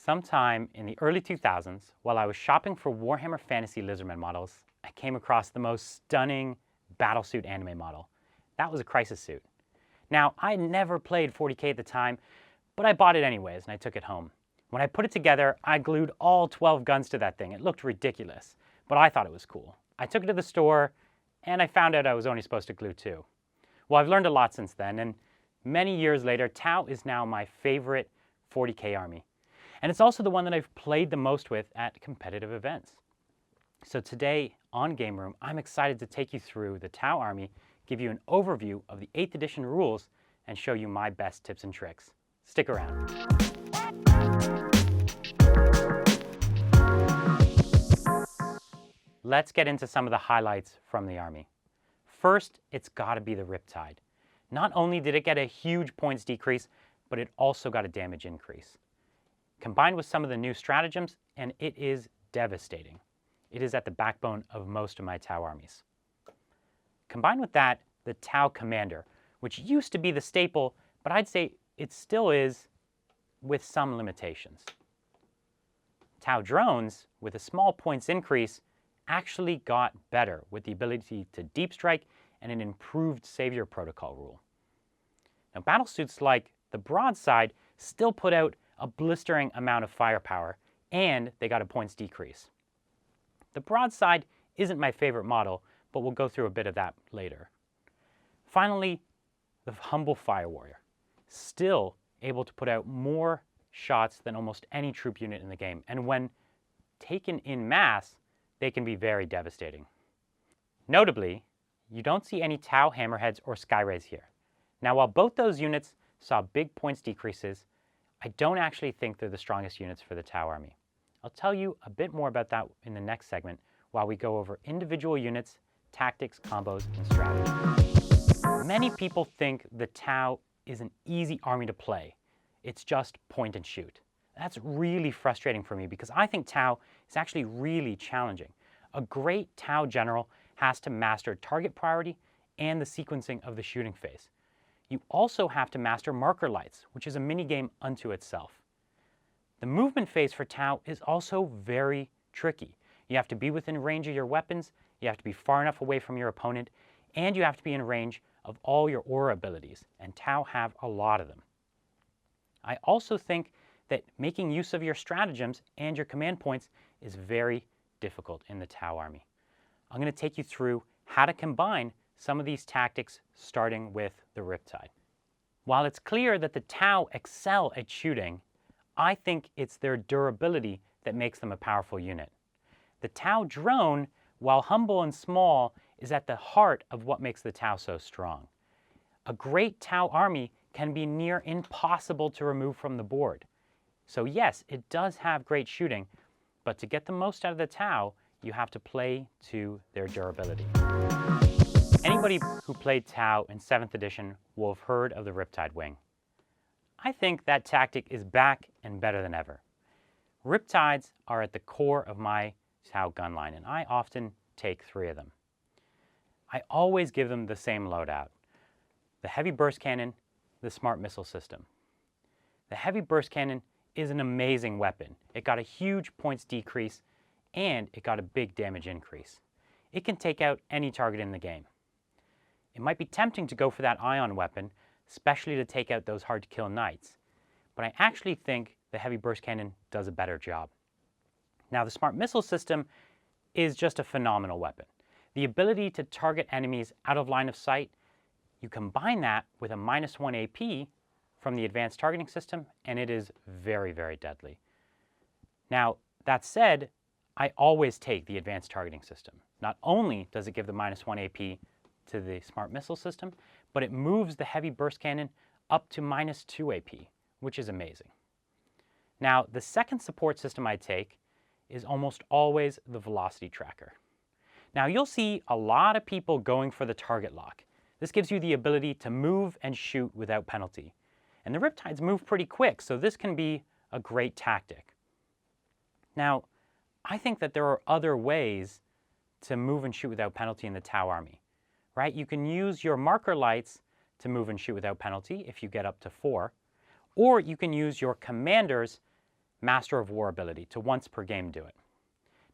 Sometime in the early 2000s, while I was shopping for Warhammer Fantasy Lizardmen models, I came across the most stunning battlesuit anime model. That was a crisis suit. Now, I never played 40K at the time, but I bought it anyways and I took it home. When I put it together, I glued all 12 guns to that thing. It looked ridiculous, but I thought it was cool. I took it to the store and I found out I was only supposed to glue 2. Well, I've learned a lot since then, and many years later, Tau is now my favorite 40K army. And it's also the one that I've played the most with at competitive events. So today on Game Room, I'm excited to take you through the Tau army, give you an overview of the 8th edition rules, and show you my best tips and tricks. Stick around. Let's get into some of the highlights from the army. First, it's gotta be the Riptide. Not only did it get a huge points decrease, but it also got a damage increase. Combined with some of the new stratagems, and it is devastating. It is at the backbone of most of my Tau armies. Combined with that, the Tau Commander, which used to be the staple, but I'd say it still is with some limitations. Tau Drones, with a small points increase, actually got better with the ability to deep strike and an improved Savior Protocol rule. Now, battlesuits like the Broadside still put out a blistering amount of firepower, and they got a points decrease. The Broadside isn't my favorite model, but we'll go through a bit of that later. Finally, the Humble Fire Warrior, still able to put out more shots than almost any troop unit in the game, and when taken in mass, they can be very devastating. Notably, you don't see any Tau Hammerheads or Skyrays here. Now, while both those units saw big points decreases, I don't actually think they're the strongest units for the Tau army. I'll tell you a bit more about that in the next segment while we go over individual units, tactics, combos, and strategy. Many people think the Tau is an easy army to play. It's just point and shoot. That's really frustrating for me because I think Tau is actually really challenging. A great Tau general has to master target priority and the sequencing of the shooting phase. You also have to master marker lights, which is a minigame unto itself. The movement phase for Tau is also very tricky. You have to be within range of your weapons, you have to be far enough away from your opponent, and you have to be in range of all your aura abilities, and Tau have a lot of them. I also think that making use of your stratagems and your command points is very difficult in the Tau army. I'm going to take you through how to combine some of these tactics, starting with the Riptide. While it's clear that the Tau excel at shooting, I think it's their durability that makes them a powerful unit. The Tau Drone, while humble and small, is at the heart of what makes the Tau so strong. A great Tau army can be near impossible to remove from the board. So yes, it does have great shooting, but to get the most out of the Tau, you have to play to their durability. Anybody who played Tau in 7th edition will have heard of the Riptide Wing. I think that tactic is back and better than ever. Riptides are at the core of my Tau gun line, and I often take 3 of them. I always give them the same loadout: the Heavy Burst Cannon, the Smart Missile System. The Heavy Burst Cannon is an amazing weapon. It got a huge points decrease, and it got a big damage increase. It can take out any target in the game. It might be tempting to go for that ion weapon, especially to take out those hard-to-kill knights, but I actually think the Heavy Burst Cannon does a better job. Now, the Smart Missile System is just a phenomenal weapon. The ability to target enemies out of line of sight, you combine that with a -1 AP from the Advanced Targeting System, and it is very, very deadly. Now, that said, I always take the Advanced Targeting System. Not only does it give the -1 AP to the Smart Missile System, but it moves the Heavy Burst Cannon up to -2 AP, which is amazing. Now, the second support system I take is almost always the Velocity Tracker. Now, you'll see a lot of people going for the target lock. This gives you the ability to move and shoot without penalty. And the Riptides move pretty quick, so this can be a great tactic. Now, I think that there are other ways to move and shoot without penalty in the Tau army, right? You can use your marker lights to move and shoot without penalty if you get up to 4, or you can use your commanders Master of War ability to once per game do it.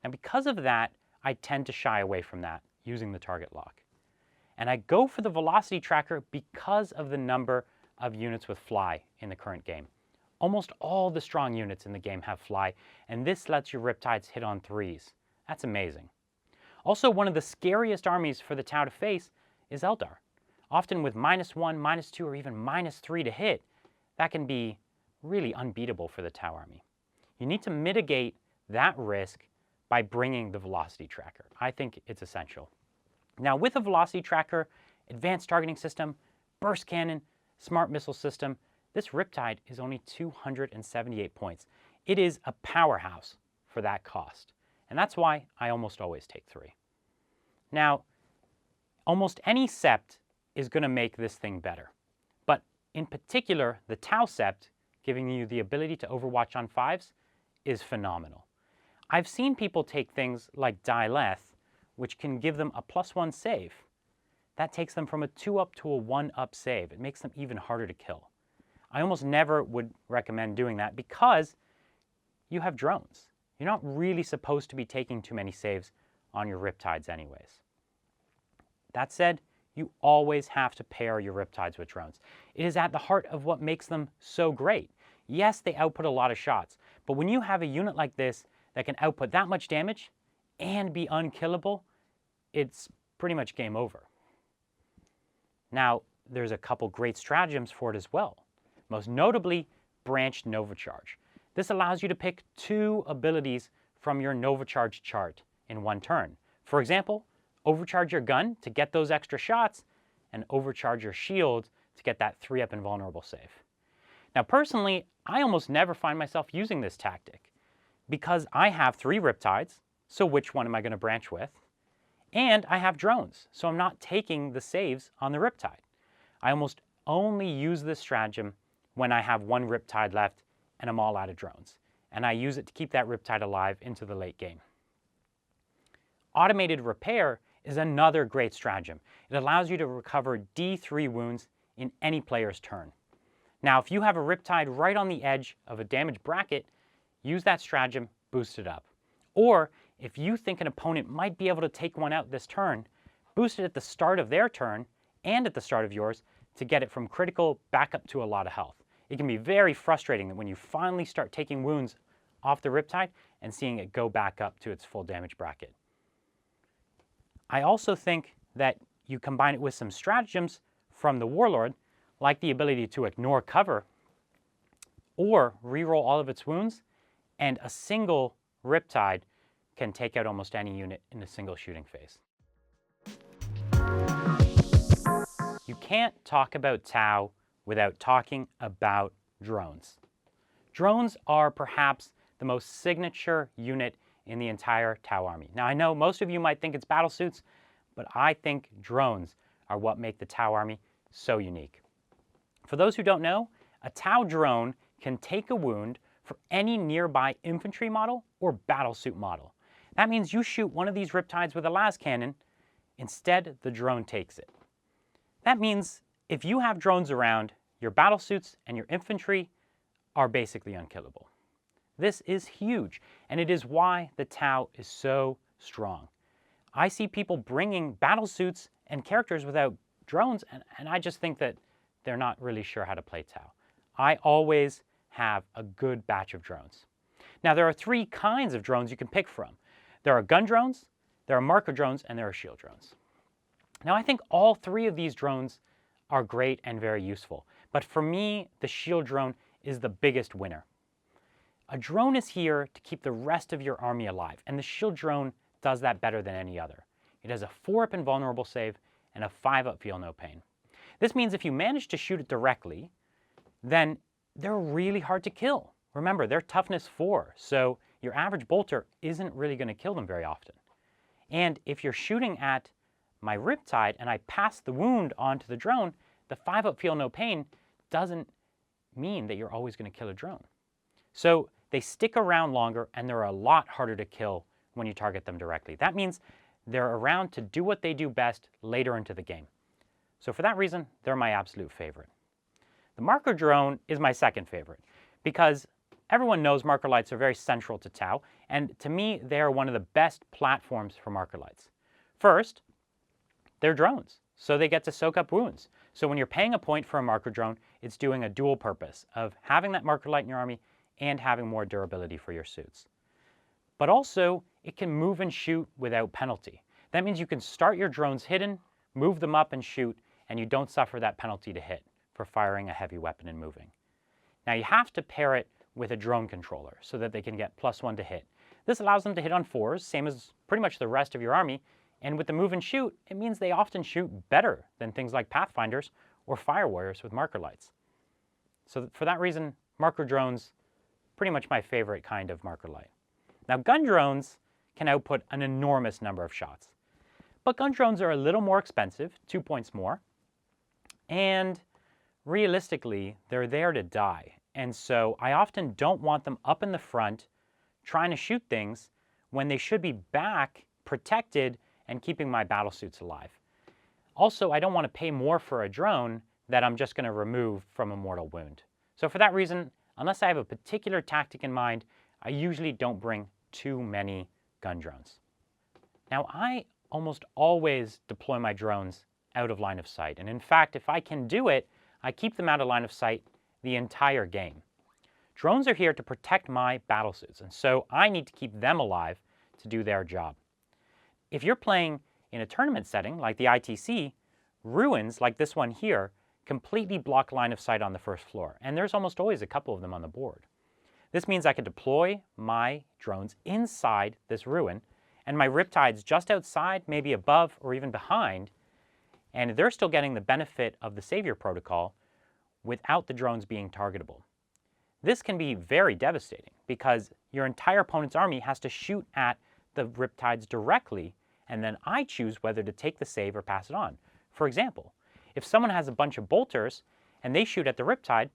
Now because of that, I tend to shy away from that using the target lock. And I go for the velocity tracker because of the number of units with fly in the current game. Almost all the strong units in the game have fly, and this lets your Riptides hit on 3s. That's amazing. Also, one of the scariest armies for the Tau to face is Eldar. Often with -1, -2, or even -3 to hit, that can be really unbeatable for the Tau army. You need to mitigate that risk by bringing the velocity tracker. I think it's essential. Now with a velocity tracker, advanced targeting system, burst cannon, smart missile system, this Riptide is only 278 points. It is a powerhouse for that cost. And that's why I almost always take 3. Now, almost any sept is going to make this thing better. But in particular, the Tau sept, giving you the ability to overwatch on 5s, is phenomenal. I've seen people take things like Dileth, which can give them a +1 save. That takes them from a 2-up to a 1-up save. It makes them even harder to kill. I almost never would recommend doing that because you have drones. You're not really supposed to be taking too many saves on your Riptides anyways. That said, you always have to pair your Riptides with drones. It is at the heart of what makes them so great. Yes, they output a lot of shots, but when you have a unit like this that can output that much damage and be unkillable, it's pretty much game over. Now, there's a couple great stratagems for it as well. Most notably, Branched Nova Charge. This allows you to pick 2 abilities from your Nova Charge chart in one turn. For example, overcharge your gun to get those extra shots, and overcharge your shield to get that 3-up invulnerable save. Now personally, I almost never find myself using this tactic because I have 3 Riptides, so which one am I going to branch with? And I have drones, so I'm not taking the saves on the Riptide. I almost only use this stratagem when I have 1 Riptide left and I'm all out of drones. And I use it to keep that Riptide alive into the late game. Automated Repair is another great stratagem. It allows you to recover D3 wounds in any player's turn. Now, if you have a Riptide right on the edge of a damage bracket, use that stratagem, boost it up. Or, if you think an opponent might be able to take one out this turn, boost it at the start of their turn and at the start of yours to get it from critical back up to a lot of health. It can be very frustrating that when you finally start taking wounds off the Riptide and seeing it go back up to its full damage bracket. I also think that you combine it with some stratagems from the Warlord, like the ability to ignore cover or reroll all of its wounds, and a single Riptide can take out almost any unit in a single shooting phase. You can't talk about Tau without talking about drones. Drones are perhaps the most signature unit in the entire Tau army. Now I know most of you might think it's battlesuits, but I think drones are what make the Tau army so unique. For those who don't know, a Tau drone can take a wound for any nearby infantry model or battlesuit model. That means you shoot one of these Riptides with a las cannon, instead the drone takes it. That means if you have drones around, your battlesuits and your infantry are basically unkillable. This is huge, and it is why the Tau is so strong. I see people bringing battlesuits and characters without drones, and I just think that they're not really sure how to play Tau. I always have a good batch of drones. Now, there are 3 kinds of drones you can pick from. There are gun drones, there are marker drones, and there are shield drones. Now, I think all 3 of these drones are great and very useful, but for me, the shield drone is the biggest winner. A drone is here to keep the rest of your army alive, and the shield drone does that better than any other. It has a 4-up invulnerable save and a 5-up feel no pain. This means if you manage to shoot it directly, then they're really hard to kill. Remember, they're toughness 4, so your average bolter isn't really going to kill them very often. And if you're shooting at my Riptide and I pass the wound onto the drone, the 5-up feel no pain doesn't mean that you're always going to kill a drone. So they stick around longer and they're a lot harder to kill when you target them directly. That means they're around to do what they do best later into the game. So for that reason, they're my absolute favorite. The marker drone is my second favorite because everyone knows marker lights are very central to Tau, and to me, they are one of the best platforms for marker lights. First, they're drones, so they get to soak up wounds. So when you're paying a point for a marker drone, it's doing a dual purpose of having that marker light in your army and having more durability for your suits. But also, it can move and shoot without penalty. That means you can start your drones hidden, move them up and shoot, and you don't suffer that penalty to hit for firing a heavy weapon and moving. Now you have to pair it with a drone controller so that they can get +1 to hit. This allows them to hit on 4s, same as pretty much the rest of your army, and with the move and shoot, it means they often shoot better than things like Pathfinders or Fire Warriors with marker lights. So for that reason, marker drones, pretty much my favorite kind of marker light. Now gun drones can output an enormous number of shots. But gun drones are a little more expensive, 2 points more, and realistically, they're there to die. And so I often don't want them up in the front trying to shoot things when they should be back, protected, and keeping my battle suits alive. Also, I don't want to pay more for a drone that I'm just going to remove from a mortal wound. So for that reason, unless I have a particular tactic in mind, I usually don't bring too many gun drones. Now, I almost always deploy my drones out of line of sight. And in fact, if I can do it, I keep them out of line of sight the entire game. Drones are here to protect my battle suits, and so I need to keep them alive to do their job. If you're playing in a tournament setting like the ITC, ruins like this one here completely block line of sight on the first floor, and there's almost always a couple of them on the board. This means I can deploy my drones inside this ruin, and my Riptides just outside, maybe above or even behind, and they're still getting the benefit of the Savior Protocol without the drones being targetable. This can be very devastating because your entire opponent's army has to shoot at the Riptides directly, and then I choose whether to take the save or pass it on. For example, if someone has a bunch of bolters and they shoot at the Riptide,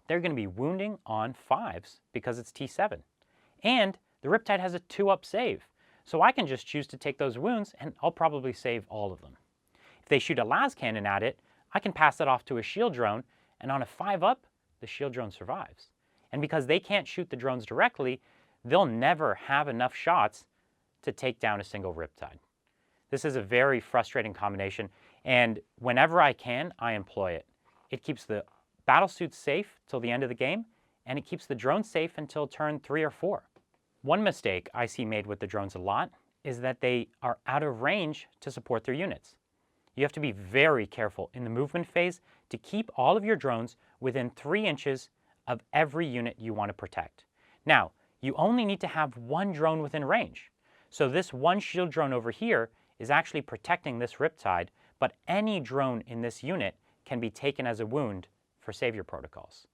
they're going to be wounding on 5s because it's T7. And the Riptide has a 2-up save, so I can just choose to take those wounds and I'll probably save all of them. If they shoot a las cannon at it, I can pass that off to a shield drone, and on a 5-up, the shield drone survives. And because they can't shoot the drones directly, they'll never have enough shots to take down a single Riptide. This is a very frustrating combination, and whenever I can, I employ it. It keeps the battlesuits safe till the end of the game, and it keeps the drones safe until turn 3 or 4. One mistake I see made with the drones a lot is that they are out of range to support their units. You have to be very careful in the movement phase to keep all of your drones within 3 inches of every unit you want to protect. Now, you only need to have 1 drone within range. So this 1 shield drone over here is actually protecting this Riptide, but any drone in this unit can be taken as a wound for Savior protocols.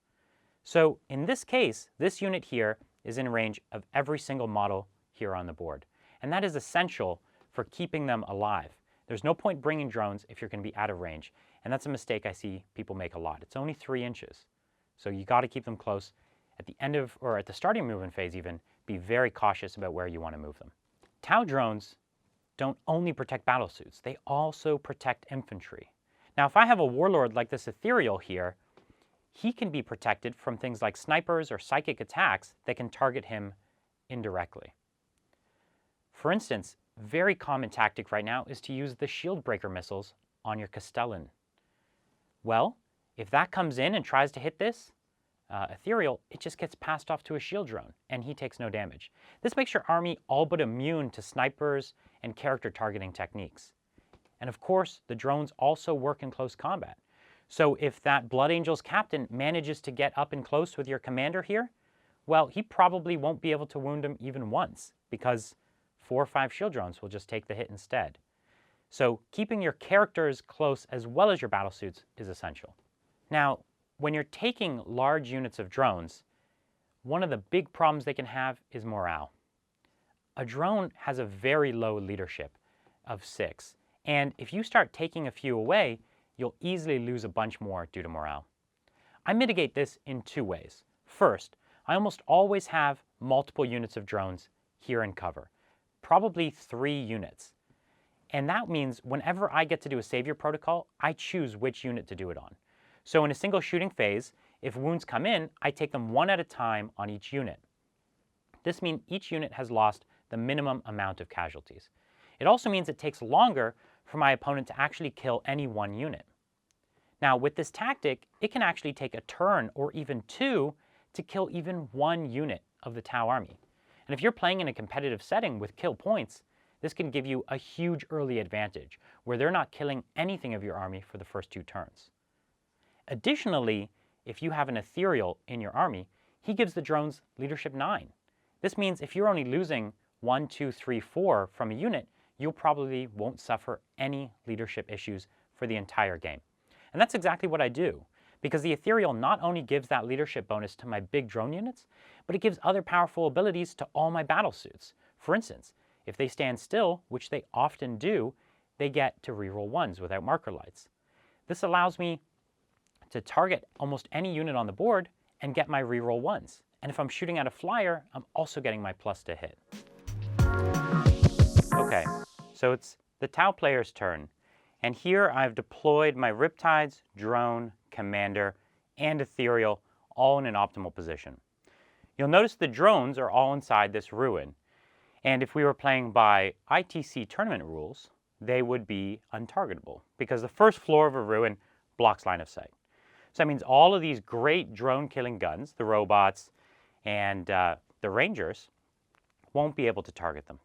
So in this case, this unit here is in range of every single model here on the board. And that is essential for keeping them alive. There's no point bringing drones if you're going to be out of range. And that's a mistake I see people make a lot. It's only 3 inches. So you got to keep them close. At the end of, or at the starting movement phase even, be very cautious about where you want to move them. Tau drones don't only protect battlesuits, they also protect infantry. Now if I have a warlord like this ethereal here, he can be protected from things like snipers or psychic attacks that can target him indirectly. For instance, very common tactic right now is to use the shield breaker missiles on your Castellan. Well, if that comes in and tries to hit this ethereal, it just gets passed off to a shield drone, and he takes no damage. This makes your army all but immune to snipers and character targeting techniques. And of course, the drones also work in close combat. So if that Blood Angels captain manages to get up and close with your commander here, well, he probably won't be able to wound him even once, because 4 or 5 shield drones will just take the hit instead. So keeping your characters close as well as your battlesuits is essential. Now, when you're taking large units of drones, one of the big problems they can have is morale. A drone has a very low leadership of 6, and if you start taking a few away, you'll easily lose a bunch more due to morale. I mitigate this in 2 ways. First, I almost always have multiple units of drones here in cover, probably 3 units. And that means whenever I get to do a Savior protocol, I choose which unit to do it on. So in a single shooting phase, if wounds come in, I take them one at a time on each unit. This means each unit has lost the minimum amount of casualties. It also means it takes longer for my opponent to actually kill any one unit. Now, with this tactic, it can actually take a turn or even two to kill even one unit of the Tau army. And if you're playing in a competitive setting with kill points, this can give you a huge early advantage where they're not killing anything of your army for the first 2 turns. Additionally, if you have an ethereal in your army, he gives the drones leadership 9. This means if you're only losing 1, 2, 3, 4 from a unit, you probably won't suffer any leadership issues for the entire game. And that's exactly what I do, because the ethereal not only gives that leadership bonus to my big drone units, but it gives other powerful abilities to all my battle suits. For instance, if they stand still, which they often do, they get to reroll 1s without marker lights. This allows me to target almost any unit on the board and get my reroll 1s. And if I'm shooting at a flyer, I'm also getting my plus to hit. Okay, so it's the Tau player's turn. And here I've deployed my Riptides, drone, commander, and ethereal all in an optimal position. You'll notice the drones are all inside this ruin. And if we were playing by ITC tournament rules, they would be untargetable because the first floor of a ruin blocks line of sight. So that means all of these great drone killing guns, the robots and the rangers, won't be able to target them.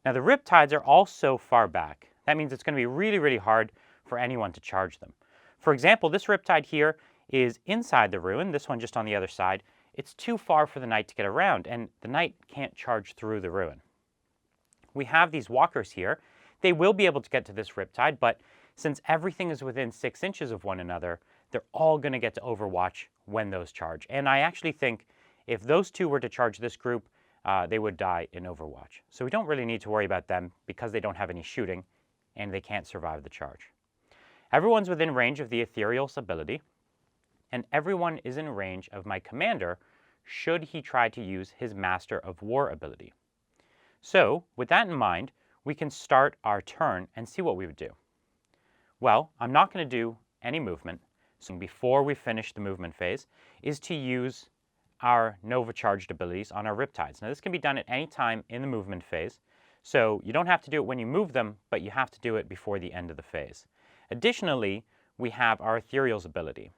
Now the Riptides are also far back. That means it's going to be really, really hard for anyone to charge them. For example, this Riptide here is inside the ruin, this one just on the other side. It's too far for the knight to get around, and the knight can't charge through the ruin. We have these walkers here. They will be able to get to this Riptide, but since everything is within 6 inches of one another, they're all going to get to overwatch when those charge. And I actually think if those two were to charge this group, they would die in Overwatch. So we don't really need to worry about them because they don't have any shooting and they can't survive the charge. Everyone's within range of the Ethereal's ability, and everyone is in range of my commander should he try to use his Master of War ability. So with that in mind, we can start our turn and see what we would do. Well, I'm not going to do any movement. So before we finish the movement phase is to use our Nova charged abilities on our Riptides. Now this can be done at any time in the movement phase, so you don't have to do it when you move them, but you have to do it before the end of the phase. Additionally, we have our Ethereal's ability.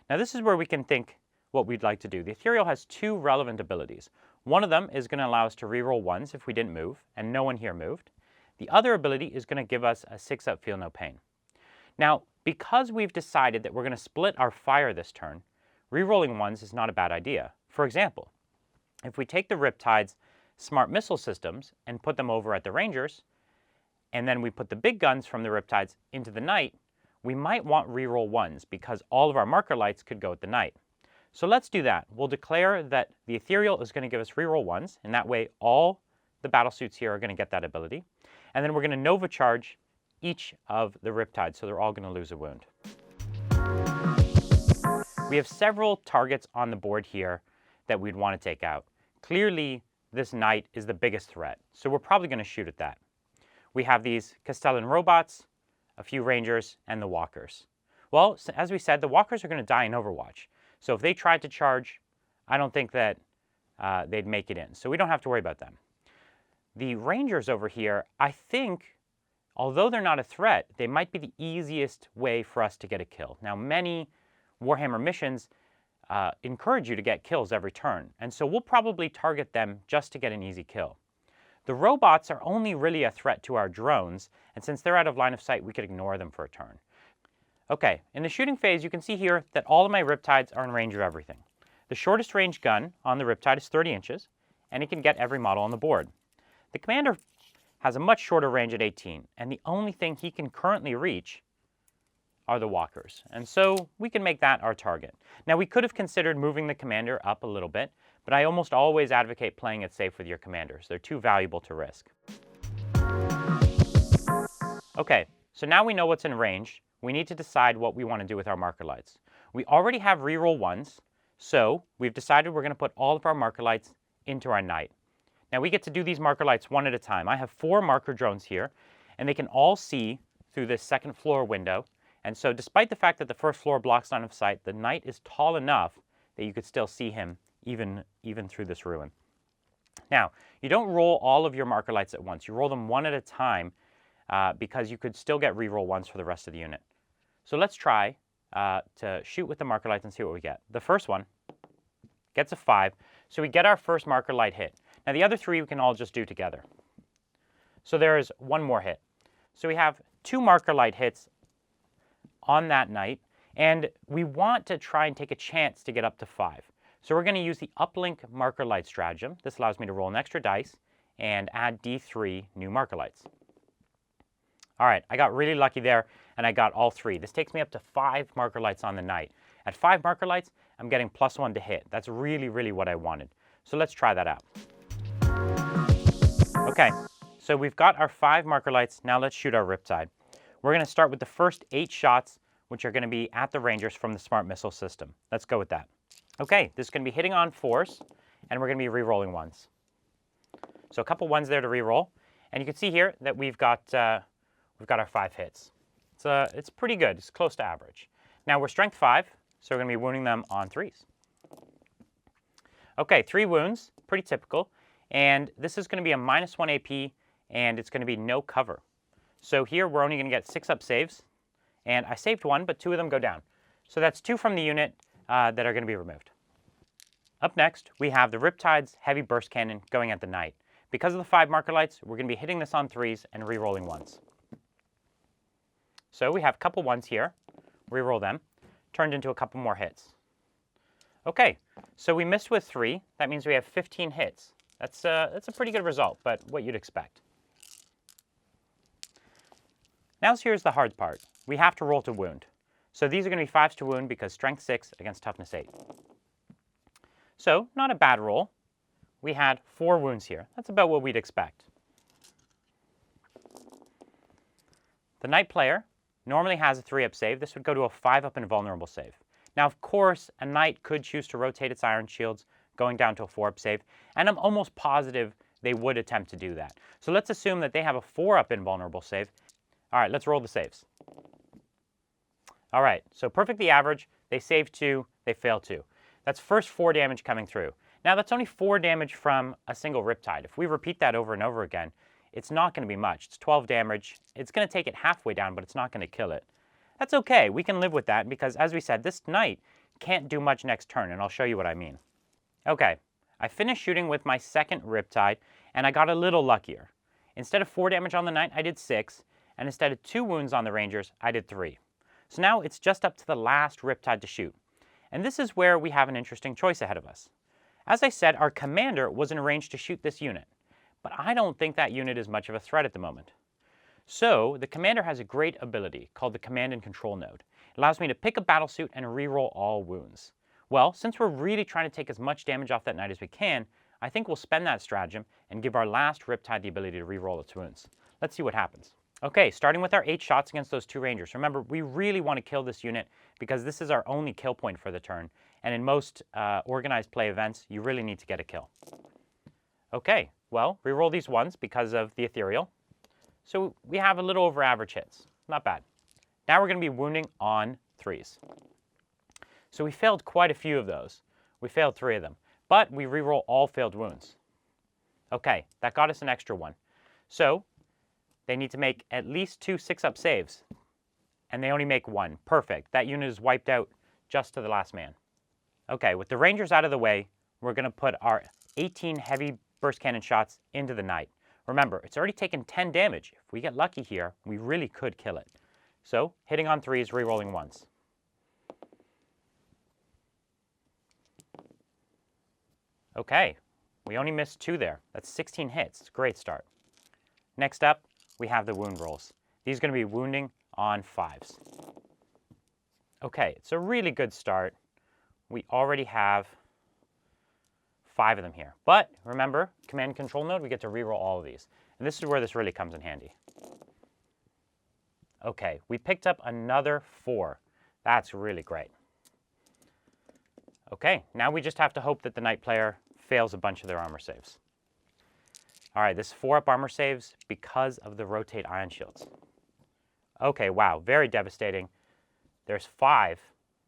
Now this is where we can think what we'd like to do. The Ethereal has 2 relevant abilities. One of them is going to allow us to reroll 1s if we didn't move, and no one here moved. The other ability is going to give us a 6-up Feel No Pain. Now, because we've decided that we're going to split our fire this turn, rerolling 1s is not a bad idea. For example, if we take the Riptide's smart missile systems and put them over at the Rangers, and then we put the big guns from the Riptides into the Knight, we might want reroll 1s because all of our marker lights could go at the Knight. So let's do that. We'll declare that the Ethereal is going to give us reroll 1s, and that way all the battle suits here are going to get that ability. And then we're going to Nova charge each of the Riptides, so they're all going to lose a wound. We have several targets on the board here that we'd want to take out. Clearly, this Knight is the biggest threat, so we're probably going to shoot at that. We have these Castellan robots, a few Rangers, and the Walkers. Well, as we said, the Walkers are going to die in Overwatch. So if they tried to charge, I don't think that they'd make it in. So we don't have to worry about them. The Rangers over here, I think, although they're not a threat, they might be the easiest way for us to get a kill. Now, many Warhammer missions encourage you to get kills every turn, and so we'll probably target them just to get an easy kill. The robots are only really a threat to our drones, and since they're out of line of sight, we could ignore them for a turn. Okay, in the shooting phase, you can see here that all of my Riptides are in range of everything. The shortest range gun on the Riptide is 30 inches, and it can get every model on the board. The commander has a much shorter range at 18, and the only thing he can currently reach are the Walkers, and so we can make that our target. Now, we could have considered moving the commander up a little bit, but I almost always advocate playing it safe with your commanders. They're too valuable to risk. Okay, so now we know what's in range. We need to decide what we want to do with our marker lights. We already have reroll 1s, so we've decided we're going to put all of our marker lights into our Knight. Now we get to do these marker lights one at a time. I have 4 marker drones here, and they can all see through this second floor window, And so despite the fact that the first floor blocks line of sight, the knight is tall enough that you could still see him even through this ruin. Now, you don't roll all of your marker lights at once. You roll them one at a time because you could still get reroll ones for the rest of the unit. So let's try to shoot with the marker lights and see what we get. The first one gets a 5, so we get our first marker light hit. Now the other 3 we can all just do together. So there is one more hit. So we have 2 marker light hits on that knight, and we want to try and take a chance to get up to 5. So we're going to use the uplink marker light stratagem. This allows me to roll an extra dice and add D3 new marker lights. All right, I got really lucky there, and I got all 3. This takes me up to 5 marker lights on the knight. At 5 marker lights, I'm getting +1 to hit. That's really, really what I wanted. So let's try that out. Okay, so we've got our 5 marker lights. Now let's shoot our Riptide. We're going to start with the first 8 shots, which are going to be at the Rangers from the Smart Missile system. Let's go with that. Okay, this is going to be hitting on 4s, and we're going to be re-rolling 1s. So a couple 1s there to re-roll, and you can see here that we've got our 5 hits. It's pretty good. It's close to average. Now we're strength 5, so we're going to be wounding them on 3s. Okay, 3 wounds, pretty typical, and this is going to be a -1 AP, and it's going to be no cover. So here we're only going to get 6 up saves, and I saved 1, but 2 of them go down. So that's 2 from the unit that are going to be removed. Up next, we have the Riptide's heavy burst cannon going at the knight. Because of the 5 marker lights, we're going to be hitting this on 3s and re-rolling 1s. So we have a couple 1s here, re-roll them, turned into a couple more hits. Okay, so we missed with 3. That means we have 15 hits. That's a pretty good result, but what you'd expect. Now here's the hard part. We have to roll to wound. So these are going to be 5s to wound because strength 6 against toughness 8. So not a bad roll. We had 4 wounds here. That's about what we'd expect. The knight player normally has a 3-up save. This would go to a 5-up invulnerable save. Now, of course, a knight could choose to rotate its iron shields, going down to a 4-up save, and I'm almost positive they would attempt to do that. So let's assume that they have a 4-up invulnerable save. All right, let's roll the saves. All right, so perfectly average. They save 2, they fail 2. That's first 4 damage coming through. Now, that's only 4 damage from a single Riptide. If we repeat that over and over again, it's not going to be much. It's 12 damage. It's going to take it halfway down, but it's not going to kill it. That's okay. We can live with that because, as we said, this knight can't do much next turn, and I'll show you what I mean. Okay, I finished shooting with my second Riptide, and I got a little luckier. Instead of 4 damage on the knight, I did 6, and instead of 2 wounds on the Rangers, I did 3. So now it's just up to the last Riptide to shoot. And this is where we have an interesting choice ahead of us. As I said, our commander was in range to shoot this unit, but I don't think that unit is much of a threat at the moment. So the commander has a great ability called the Command and Control node. It allows me to pick a battlesuit and reroll all wounds. Well, since we're really trying to take as much damage off that knight as we can, I think we'll spend that stratagem and give our last Riptide the ability to reroll its wounds. Let's see what happens. Okay, starting with our 8 shots against those 2 Rangers. Remember, we really want to kill this unit because this is our only kill point for the turn. And in most organized play events, you really need to get a kill. Okay, well, reroll these 1s because of the ethereal. So we have a little over average hits. Not bad. Now we're going to be wounding on 3s. So we failed quite a few of those. We failed 3 of them. But we reroll all failed wounds. Okay, that got us an extra 1. So they need to make at least 2 6-up saves. And they only make 1. Perfect. That unit is wiped out just to the last man. Okay, with the Rangers out of the way, we're going to put our 18 heavy burst cannon shots into the knight. Remember, it's already taken 10 damage. If we get lucky here, we really could kill it. So, hitting on 3s, rerolling 1s. Okay, we only missed 2 there. That's 16 hits. Great start. Next up, we have the wound rolls. These are going to be wounding on 5s. Okay, it's a really good start. We already have 5 of them here. But remember, Command and Control node, we get to reroll all of these. And this is where this really comes in handy. Okay, we picked up another 4. That's really great. Okay, now we just have to hope that the knight player fails a bunch of their armor saves. All right, this 4-up armor saves because of the rotate ion shields. Okay, wow, very devastating. There's 5.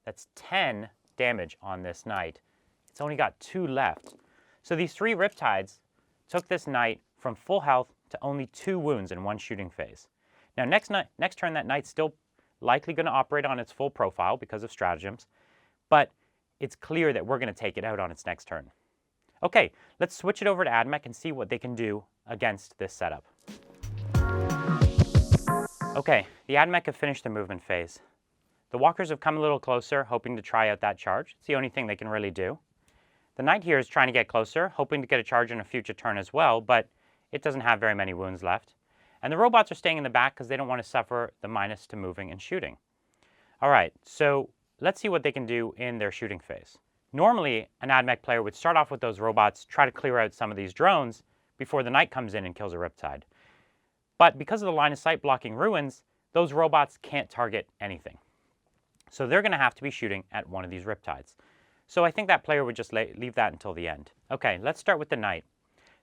That's 10 damage on this knight. It's only got 2 left. So these 3 Riptides took this knight from full health to only 2 wounds in one shooting phase. Now next turn that knight's still likely going to operate on its full profile because of stratagems, but it's clear that we're going to take it out on its next turn. Okay, let's switch it over to AdMech and see what they can do against this setup. Okay, the AdMech have finished the movement phase. The walkers have come a little closer, hoping to try out that charge. It's the only thing they can really do. The knight here is trying to get closer, hoping to get a charge in a future turn as well, but it doesn't have very many wounds left. And the robots are staying in the back because they don't want to suffer the minus to moving and shooting. All right, so let's see what they can do in their shooting phase. Normally, an AdMech player would start off with those robots, try to clear out some of these drones before the knight comes in and kills a Riptide. But because of the line of sight blocking ruins, those robots can't target anything. So they're going to have to be shooting at one of these Riptides. So I think that player would just leave that until the end. Okay, let's start with the knight.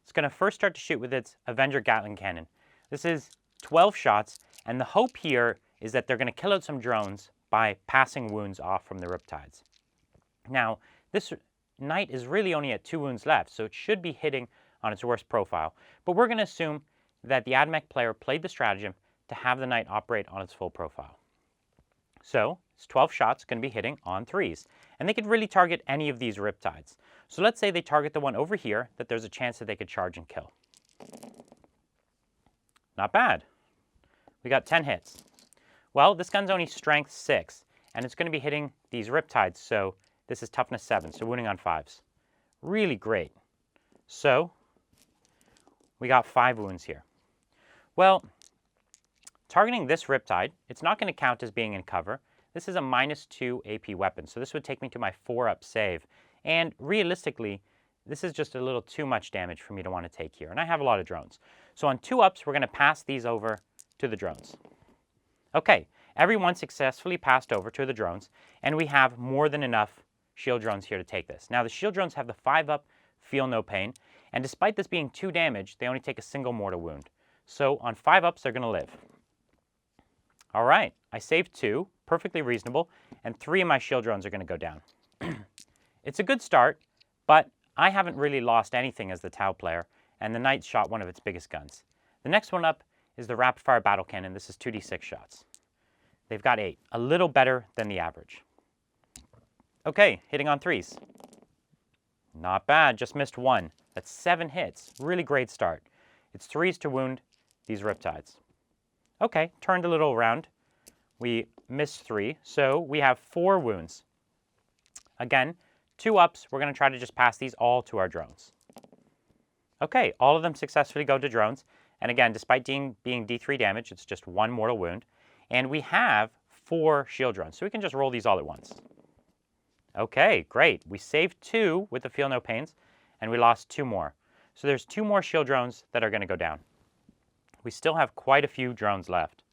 It's going to first start to shoot with its Avenger Gatling cannon. This is 12 shots, and the hope here is that they're going to kill out some drones by passing wounds off from the Riptides. Now, this knight is really only at 2 wounds left, so it should be hitting on its worst profile. But we're going to assume that the AdMech player played the stratagem to have the knight operate on its full profile. So, it's 12 shots going to be hitting on 3s. And they could really target any of these Riptides. So let's say they target the one over here that there's a chance that they could charge and kill. Not bad. We got 10 hits. Well, this gun's only strength 6, and it's going to be hitting these Riptides, so this is toughness 7, so wounding on 5s. Really great. So, we got 5 wounds here. Well, targeting this Riptide, it's not going to count as being in cover. This is a -2 AP weapon, so this would take me to my 4-up save. And realistically, this is just a little too much damage for me to want to take here, and I have a lot of drones. So on 2-ups, we're going to pass these over to the drones. Okay, everyone successfully passed over to the drones, and we have more than enough shield drones here to take this. Now, the shield drones have the 5-up Feel No Pain, and despite this being 2 damage, they only take a single mortal wound. So on 5-ups, they're going to live. All right, I saved 2, perfectly reasonable, and 3 of my shield drones are going to go down. It's a good start, but I haven't really lost anything as the Tau player, and the knight shot one of its biggest guns. The next one up is the Rapid Fire Battle Cannon. This is 2d6 shots. They've got 8, a little better than the average. Okay, hitting on 3s. Not bad, just missed 1. That's 7 hits, really great start. It's 3s to wound these Riptides. Okay, turned a little around. We missed 3, so we have 4 wounds. Again, 2-ups, we're going to try to just pass these all to our drones. Okay, all of them successfully go to drones. And again, despite being D3 damage, it's just 1 mortal wound. And we have 4 shield drones, so we can just roll these all at once. Okay, great. We saved 2 with the Feel No Pains, and we lost 2 more. So there's 2 more shield drones that are going to go down. We still have quite a few drones left.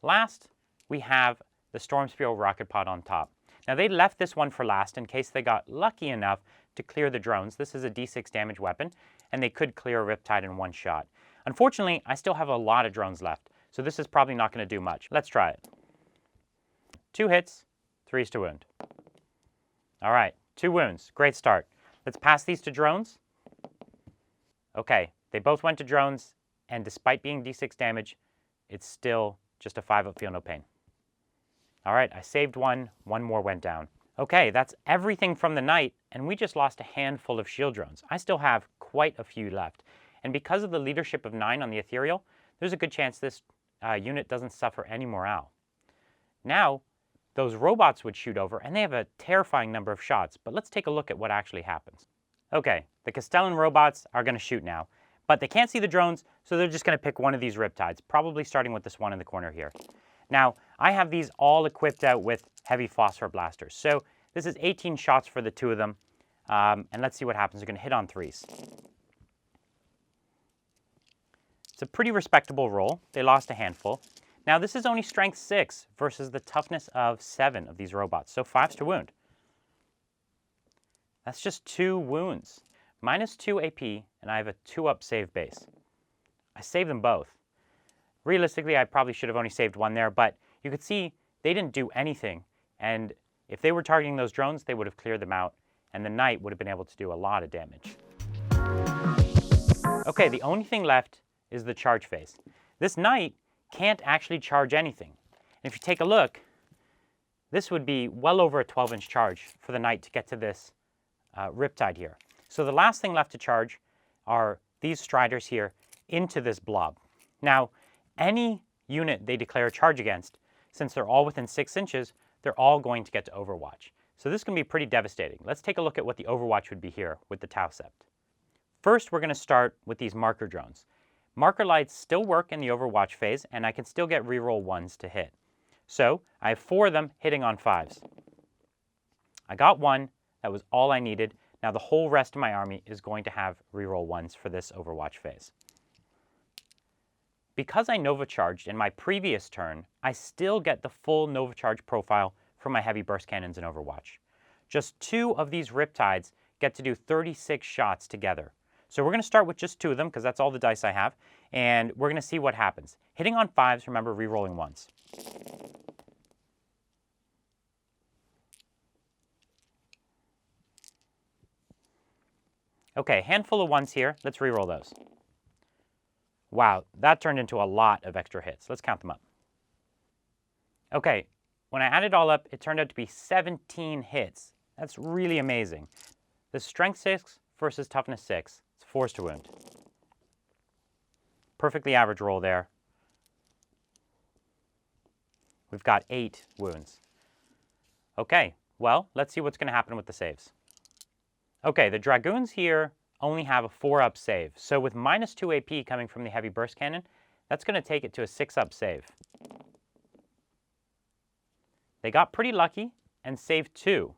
Last, we have the Storm Spear Rocket Pod on top. Now, they left this one for last in case they got lucky enough to clear the drones. This is a D6 damage weapon, and they could clear a Riptide in 1 shot. Unfortunately, I still have a lot of drones left, so this is probably not going to do much. Let's try it. 2 hits, 3s to wound. All right, 2 wounds. Great start. Let's pass these to drones. Okay, they both went to drones, and despite being D6 damage, it's still just a 5-up Feel No Pain. All right, I saved 1. 1 more went down. Okay, that's everything from the knight, and we just lost a handful of shield drones. I still have quite a few left. And because of the leadership of 9 on the Ethereal, there's a good chance this unit doesn't suffer any morale. Now, those robots would shoot over, and they have a terrifying number of shots, but let's take a look at what actually happens. Okay, the Castellan robots are going to shoot now, but they can't see the drones, so they're just going to pick one of these Riptides, probably starting with this one in the corner here. Now, I have these all equipped out with heavy phosphor blasters, so this is 18 shots for the 2 of them, and let's see what happens. They're going to hit on 3s. It's a pretty respectable roll. They lost a handful. Now, this is only strength 6 versus the toughness of 7 of these robots, so 5s to wound. That's just 2 wounds. -2 AP, and I have a 2-up save base. I saved them both. Realistically, I probably should have only saved 1 there, but you could see they didn't do anything. And if they were targeting those drones, they would have cleared them out, and the knight would have been able to do a lot of damage. Okay, the only thing left is the charge phase. This knight can't actually charge anything. And if you take a look, this would be well over a 12-inch charge for the knight to get to this Riptide here. So the last thing left to charge are these striders here into this blob. Now, any unit they declare a charge against, since they're all within 6 inches, they're all going to get to Overwatch. So this can be pretty devastating. Let's take a look at what the Overwatch would be here with the Tau Sept. First, we're going to start with these marker drones. Marker lights still work in the Overwatch phase, and I can still get reroll 1s to hit. So I have 4 of them hitting on 5s. I got 1. That was all I needed. Now the whole rest of my army is going to have reroll 1s for this Overwatch phase. Because I Nova Charged in my previous turn, I still get the full Nova Charge profile from my heavy burst cannons in Overwatch. Just 2 of these Riptides get to do 36 shots together. So we're going to start with just 2 of them because that's all the dice I have, and we're going to see what happens. Hitting on 5s, remember rerolling 1s. Okay, handful of 1s here. Let's reroll those. Wow, that turned into a lot of extra hits. Let's count them up. Okay, when I add it all up, it turned out to be 17 hits. That's really amazing. The strength 6 versus toughness 6. It's force to wound. Perfectly average roll there. We've got 8 wounds. Okay, well, let's see what's going to happen with the saves. Okay, the Dragoons here only have a 4-up save. So with -2 AP coming from the heavy burst cannon, that's going to take it to a 6-up save. They got pretty lucky and saved 2.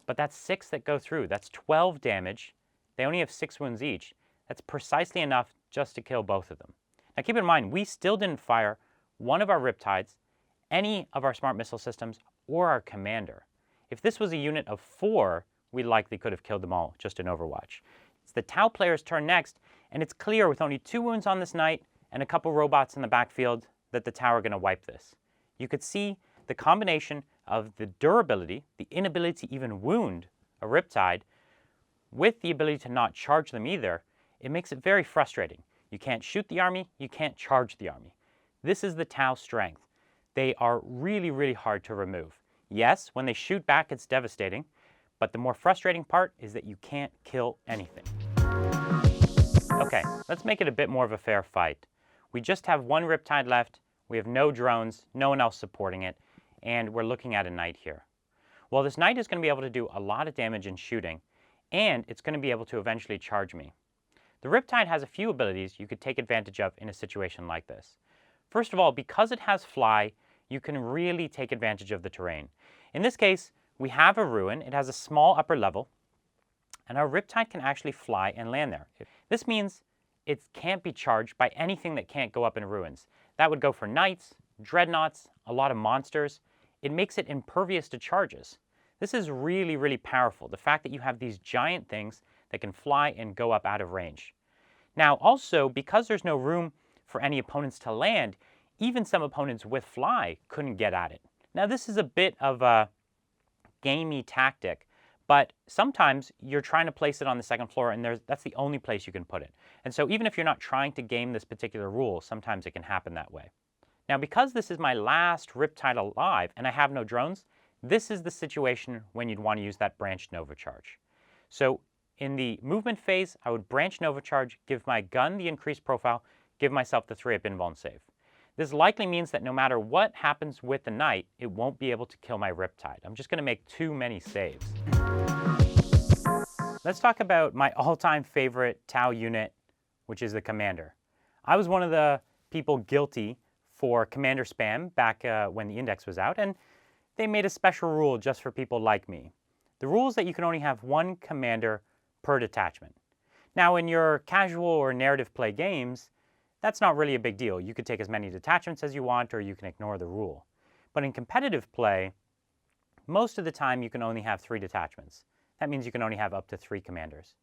But that's 6 that go through. That's 12 damage. They only have 6 wounds each. That's precisely enough just to kill both of them. Now keep in mind, we still didn't fire one of our Riptides, any of our smart missile systems, or our commander. If this was a unit of 4, we likely could have killed them all just in Overwatch. It's the Tau player's turn next, and it's clear with only 2 wounds on this knight and a couple robots in the backfield that the Tau are going to wipe this. You could see the combination of the durability, the inability to even wound a Riptide, with the ability to not charge them either. It makes it very frustrating. You can't shoot the army, you can't charge the army. This is the Tau strength. They are really, really hard to remove. Yes, when they shoot back, it's devastating, but the more frustrating part is that you can't kill anything. Okay, let's make it a bit more of a fair fight. We just have 1 Riptide left, we have no drones, no one else supporting it, and we're looking at a knight here. Well, this knight is going to be able to do a lot of damage in shooting, and it's going to be able to eventually charge me. The Riptide has a few abilities you could take advantage of in a situation like this. First of all, because it has fly, you can really take advantage of the terrain. In this case, we have a ruin, it has a small upper level, and our Riptide can actually fly and land there. This means it can't be charged by anything that can't go up in ruins. That would go for knights, dreadnoughts, a lot of monsters. It makes it impervious to charges. This is really, really powerful, the fact that you have these giant things that can fly and go up out of range. Now also, because there's no room for any opponents to land, even some opponents with fly couldn't get at it. Now this is a bit of a gamey tactic, but sometimes you're trying to place it on the second floor and that's the only place you can put it. And so even if you're not trying to game this particular rule, sometimes it can happen that way. Now because this is my last Riptide alive and I have no drones, this is the situation when you'd want to use that branched Nova Charge. So in the movement phase, I would branch Nova Charge, give my gun the increased profile, give myself the 3-up invuln save. This likely means that no matter what happens with the knight, it won't be able to kill my Riptide. I'm just going to make too many saves. Let's talk about my all-time favorite Tau unit, which is the commander. I was one of the people guilty for commander spam back when the index was out, and they made a special rule just for people like me. The rule is that you can only have 1 commander per detachment. Now in your casual or narrative play games, that's not really a big deal. You could take as many detachments as you want, or you can ignore the rule. But in competitive play, most of the time you can only have 3 detachments. That means you can only have up to 3 commanders.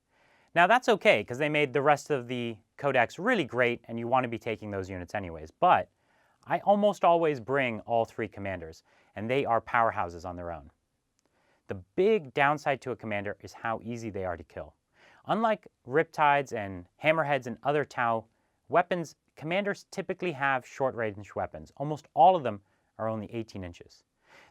Now that's okay, because they made the rest of the codex really great, and you want to be taking those units anyways. But I almost always bring all 3 commanders, and they are powerhouses on their own. The big downside to a commander is how easy they are to kill. Unlike Riptides and Hammerheads and other Tau weapons, commanders typically have short-range weapons. Almost all of them are only 18 inches.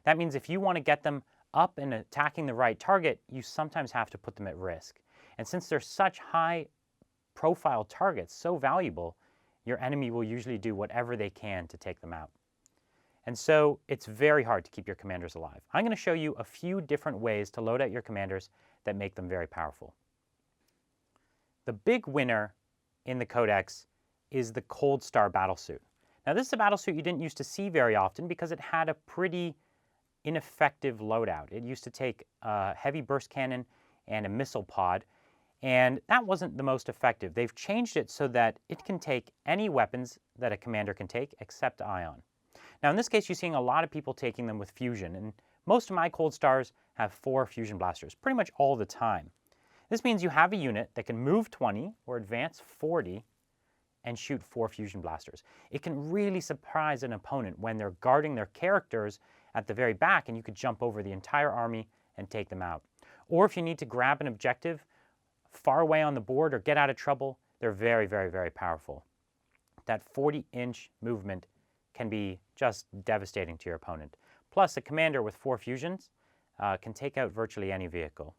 That means if you want to get them up and attacking the right target, you sometimes have to put them at risk. And since they're such high-profile targets, so valuable, your enemy will usually do whatever they can to take them out. And so it's very hard to keep your commanders alive. I'm going to show you a few different ways to load out your commanders that make them very powerful. The big winner in the Codex is the Cold Star battlesuit. Now this is a battlesuit you didn't used to see very often because it had a pretty ineffective loadout. It used to take a heavy burst cannon and a missile pod, and that wasn't the most effective. They've changed it so that it can take any weapons that a commander can take except ion. Now in this case you're seeing a lot of people taking them with fusion, and most of my Cold Stars have 4 fusion blasters, pretty much all the time. This means you have a unit that can move 20 or advance 40 and shoot 4 fusion blasters. It can really surprise an opponent when they're guarding their characters at the very back, and you could jump over the entire army and take them out. Or if you need to grab an objective far away on the board or get out of trouble, they're very, very, very powerful. That 40-inch movement can be just devastating to your opponent. Plus, a commander with 4 fusions can take out virtually any vehicle.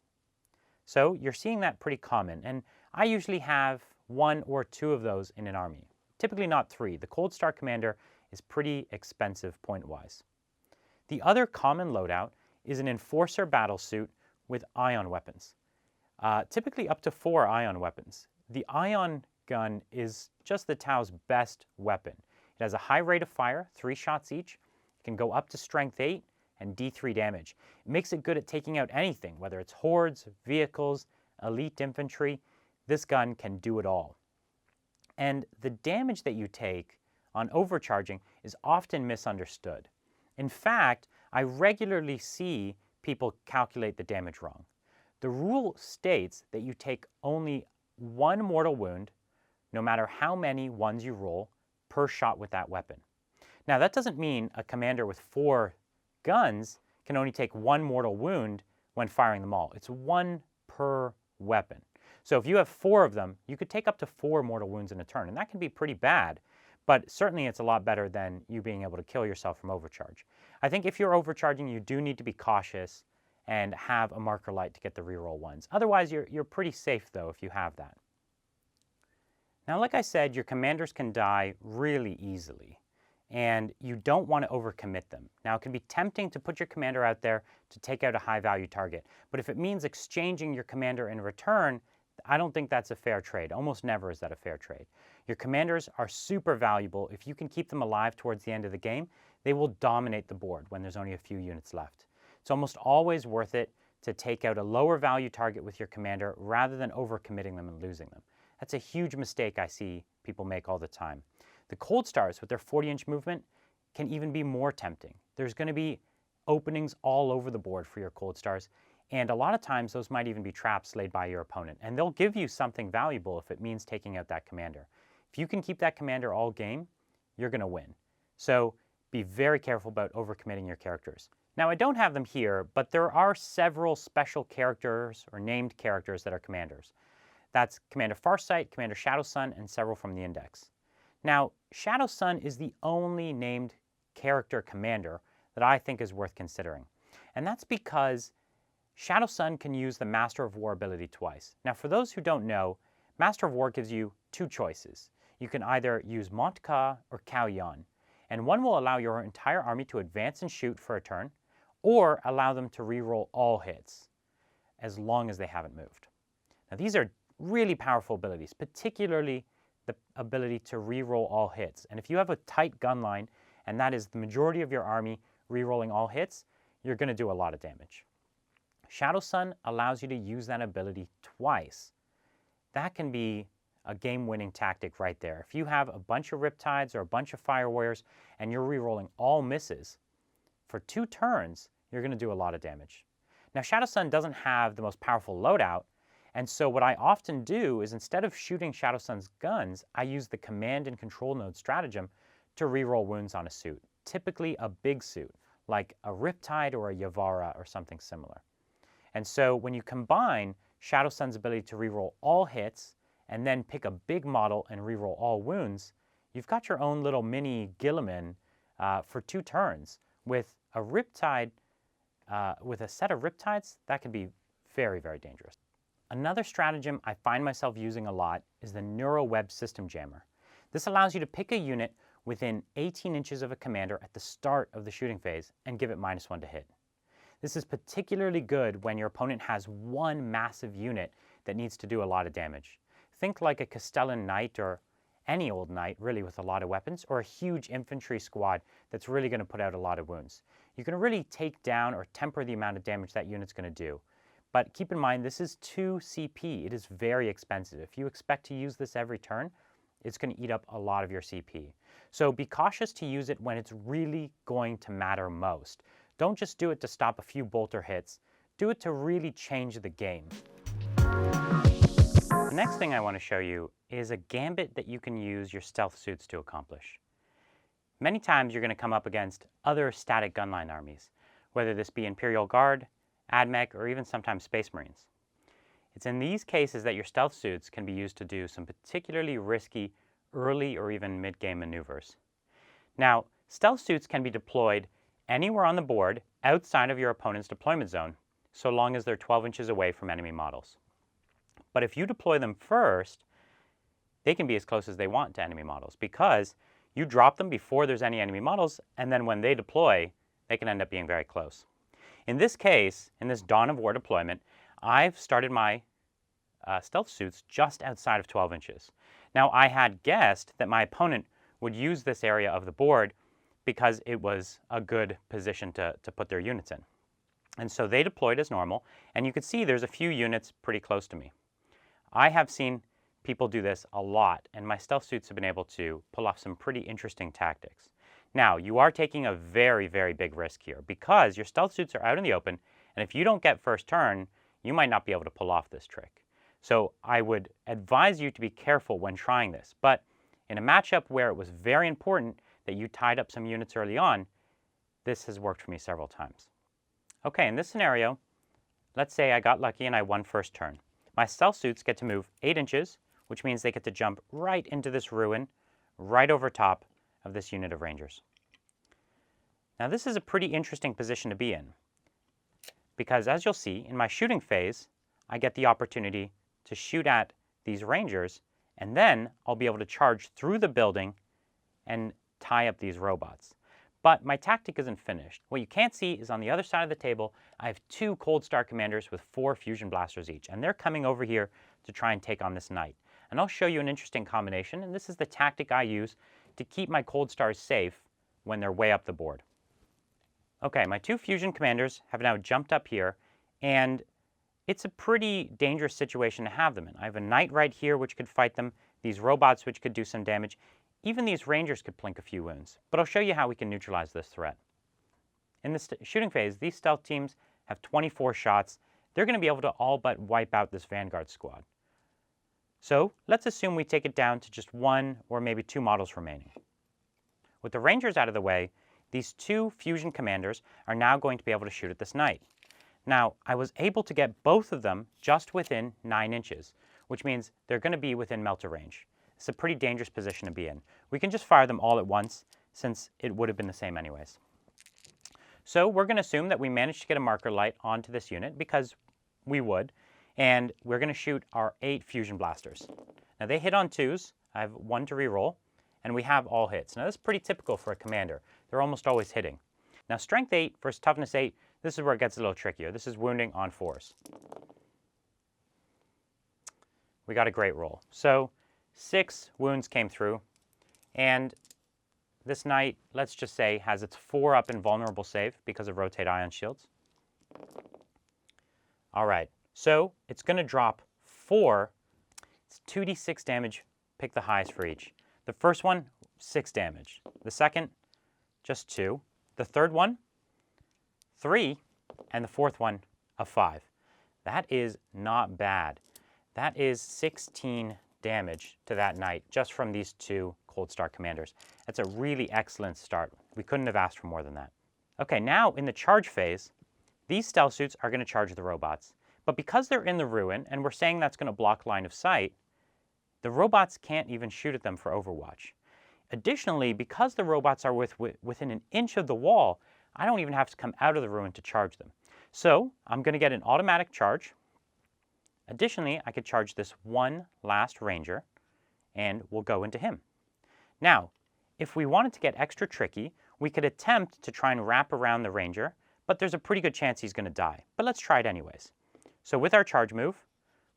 So you're seeing that pretty common, and I usually have 1 or 2 of those in an army. Typically not 3. The Cold Star commander is pretty expensive point-wise. The other common loadout is an Enforcer battlesuit with ion weapons. Typically up to 4 ion weapons. The ion gun is just the Tau's best weapon. It has a high rate of fire, 3 shots each. It can go up to strength 8 and D3 damage. It makes it good at taking out anything, whether it's hordes, vehicles, elite infantry. This gun can do it all. And the damage that you take on overcharging is often misunderstood. In fact, I regularly see people calculate the damage wrong. The rule states that you take only 1 mortal wound, no matter how many ones you roll, per shot with that weapon. Now that doesn't mean a commander with 4 guns can only take 1 mortal wound when firing them all. It's 1 per weapon. So if you have 4 of them, you could take up to 4 mortal wounds in a turn, and that can be pretty bad, but certainly it's a lot better than you being able to kill yourself from overcharge. I think if you're overcharging, you do need to be cautious and have a marker light to get the reroll ones. Otherwise, you're pretty safe though if you have that. Now, like I said, your commanders can die really easily, and you don't want to overcommit them. Now, it can be tempting to put your commander out there to take out a high-value target, but if it means exchanging your commander in return, I don't think that's a fair trade. Almost never is that a fair trade. Your commanders are super valuable. If you can keep them alive towards the end of the game, they will dominate the board when there's only a few units left. It's almost always worth it to take out a lower value target with your commander rather than overcommitting them and losing them. That's a huge mistake I see people make all the time. The Cold Stars with their 40-inch movement can even be more tempting. There's going to be openings all over the board for your Cold Stars, and a lot of times those might even be traps laid by your opponent, and they'll give you something valuable if it means taking out that commander. If you can keep that commander all game, you're going to win. So be very careful about overcommitting your characters. Now, I don't have them here, but there are several special characters or named characters that are commanders. That's Commander Farsight, Commander Shadowsun, and several from the Index. Now, Shadowsun is the only named character commander that I think is worth considering. And that's because Shadowsun can use the Master of War ability twice. Now, for those who don't know, Master of War gives you 2 choices. You can either use Montka or Cao Yan, and one will allow your entire army to advance and shoot for a turn, or allow them to reroll all hits, as long as they haven't moved. Now, these are really powerful abilities, particularly the ability to reroll all hits. And if you have a tight gun line, and that is the majority of your army rerolling all hits, you're going to do a lot of damage. Shadowsun allows you to use that ability twice. That can be a game-winning tactic right there. If you have a bunch of Riptides or a bunch of Fire Warriors and you're rerolling all misses, for 2 turns, you're going to do a lot of damage. Now, Shadowsun doesn't have the most powerful loadout, and so what I often do is instead of shooting Shadowsun's guns, I use the command and control node stratagem to reroll wounds on a suit, typically a big suit, like a Riptide or a Yavara or something similar. And so when you combine Shadow Sun's ability to reroll all hits and then pick a big model and reroll all wounds, you've got your own little mini Guilliman for 2 turns. With a Riptide, with a set of Riptides, that can be very, very dangerous. Another stratagem I find myself using a lot is the Neuroweb System Jammer. This allows you to pick a unit within 18 inches of a commander at the start of the shooting phase and give it -1 to hit. This is particularly good when your opponent has one massive unit that needs to do a lot of damage. Think like a Castellan Knight or any old knight really with a lot of weapons, or a huge infantry squad that's really going to put out a lot of wounds. You can really take down or temper the amount of damage that unit's going to do. But keep in mind, this is 2 CP. It is very expensive. If you expect to use this every turn, it's going to eat up a lot of your CP. So be cautious to use it when it's really going to matter most. Don't just do it to stop a few bolter hits. Do it to really change the game. The next thing I want to show you is a gambit that you can use your stealth suits to accomplish. Many times you're going to come up against other static gunline armies, whether this be Imperial Guard, AdMech, or even sometimes Space Marines. It's in these cases that your stealth suits can be used to do some particularly risky early or even mid-game maneuvers. Now, stealth suits can be deployed anywhere on the board outside of your opponent's deployment zone, so long as they're 12 inches away from enemy models. But if you deploy them first, they can be as close as they want to enemy models because you drop them before there's any enemy models, and then when they deploy, they can end up being very close. In this case, in this Dawn of War deployment, I've started my stealth suits just outside of 12 inches. Now, I had guessed that my opponent would use this area of the board because it was a good position to put their units in. And so they deployed as normal, and you can see there's a few units pretty close to me. I have seen people do this a lot, and my stealth suits have been able to pull off some pretty interesting tactics. Now, you are taking a very, very big risk here because your stealth suits are out in the open, and if you don't get first turn, you might not be able to pull off this trick. So I would advise you to be careful when trying this, but in a matchup where it was very important that you tied up some units early on, this has worked for me several times. Okay, in this scenario, let's say I got lucky and I won first turn. My stealth suits get to move 8 inches, which means they get to jump right into this ruin, right over top of this unit of Rangers. Now this is a pretty interesting position to be in, because as you'll see, in my shooting phase, I get the opportunity to shoot at these Rangers, and then I'll be able to charge through the building and tie up these robots. But my tactic isn't finished. What you can't see is on the other side of the table, I have 2 Cold Star commanders with 4 fusion blasters each, and they're coming over here to try and take on this knight. And I'll show you an interesting combination, and this is the tactic I use to keep my Cold Stars safe when they're way up the board. Okay, my 2 fusion commanders have now jumped up here, and it's a pretty dangerous situation to have them in. I have a knight right here which could fight them, these robots which could do some damage. Even these Rangers could plink a few wounds, but I'll show you how we can neutralize this threat. In the shooting phase, these stealth teams have 24 shots. They're going to be able to all but wipe out this Vanguard squad. So let's assume we take it down to just 1 or maybe 2 models remaining. With the Rangers out of the way, these 2 fusion commanders are now going to be able to shoot at this knight. Now, I was able to get both of them just within 9 inches, which means they're going to be within melter range. It's a pretty dangerous position to be in. We can just fire them all at once, since it would have been the same anyways. So we're going to assume that we managed to get a marker light onto this unit, because we would, and we're going to shoot our 8 fusion blasters. Now they hit on 2s. I have 1 to reroll, and we have all hits. Now that's pretty typical for a commander. They're almost always hitting. Now strength 8 versus toughness 8, this is where it gets a little trickier. This is wounding on 4s. We got a great roll. So 6 wounds came through, and this knight, let's just say, has its 4 up invulnerable save because of rotate ion shields. All right, so it's going to drop 4. It's 2d6 damage. Pick the highest for each. The first one, 6 damage. The second, just 2. The third one, 3. And the fourth one, a 5. That is not bad. That is 16 damage to that knight just from these 2 cold start commanders. That's a really excellent start. We couldn't have asked for more than that. Okay, now in the charge phase, these stealth suits are going to charge the robots. But because they're in the ruin, and we're saying that's going to block line of sight, the robots can't even shoot at them for overwatch. Additionally, because the robots are within an inch of the wall, I don't even have to come out of the ruin to charge them. So I'm going to get an automatic charge. Additionally, I could charge this one last ranger, and we'll go into him. Now, if we wanted to get extra tricky, we could attempt to try and wrap around the ranger, but there's a pretty good chance he's going to die. But let's try it anyways. So with our charge move,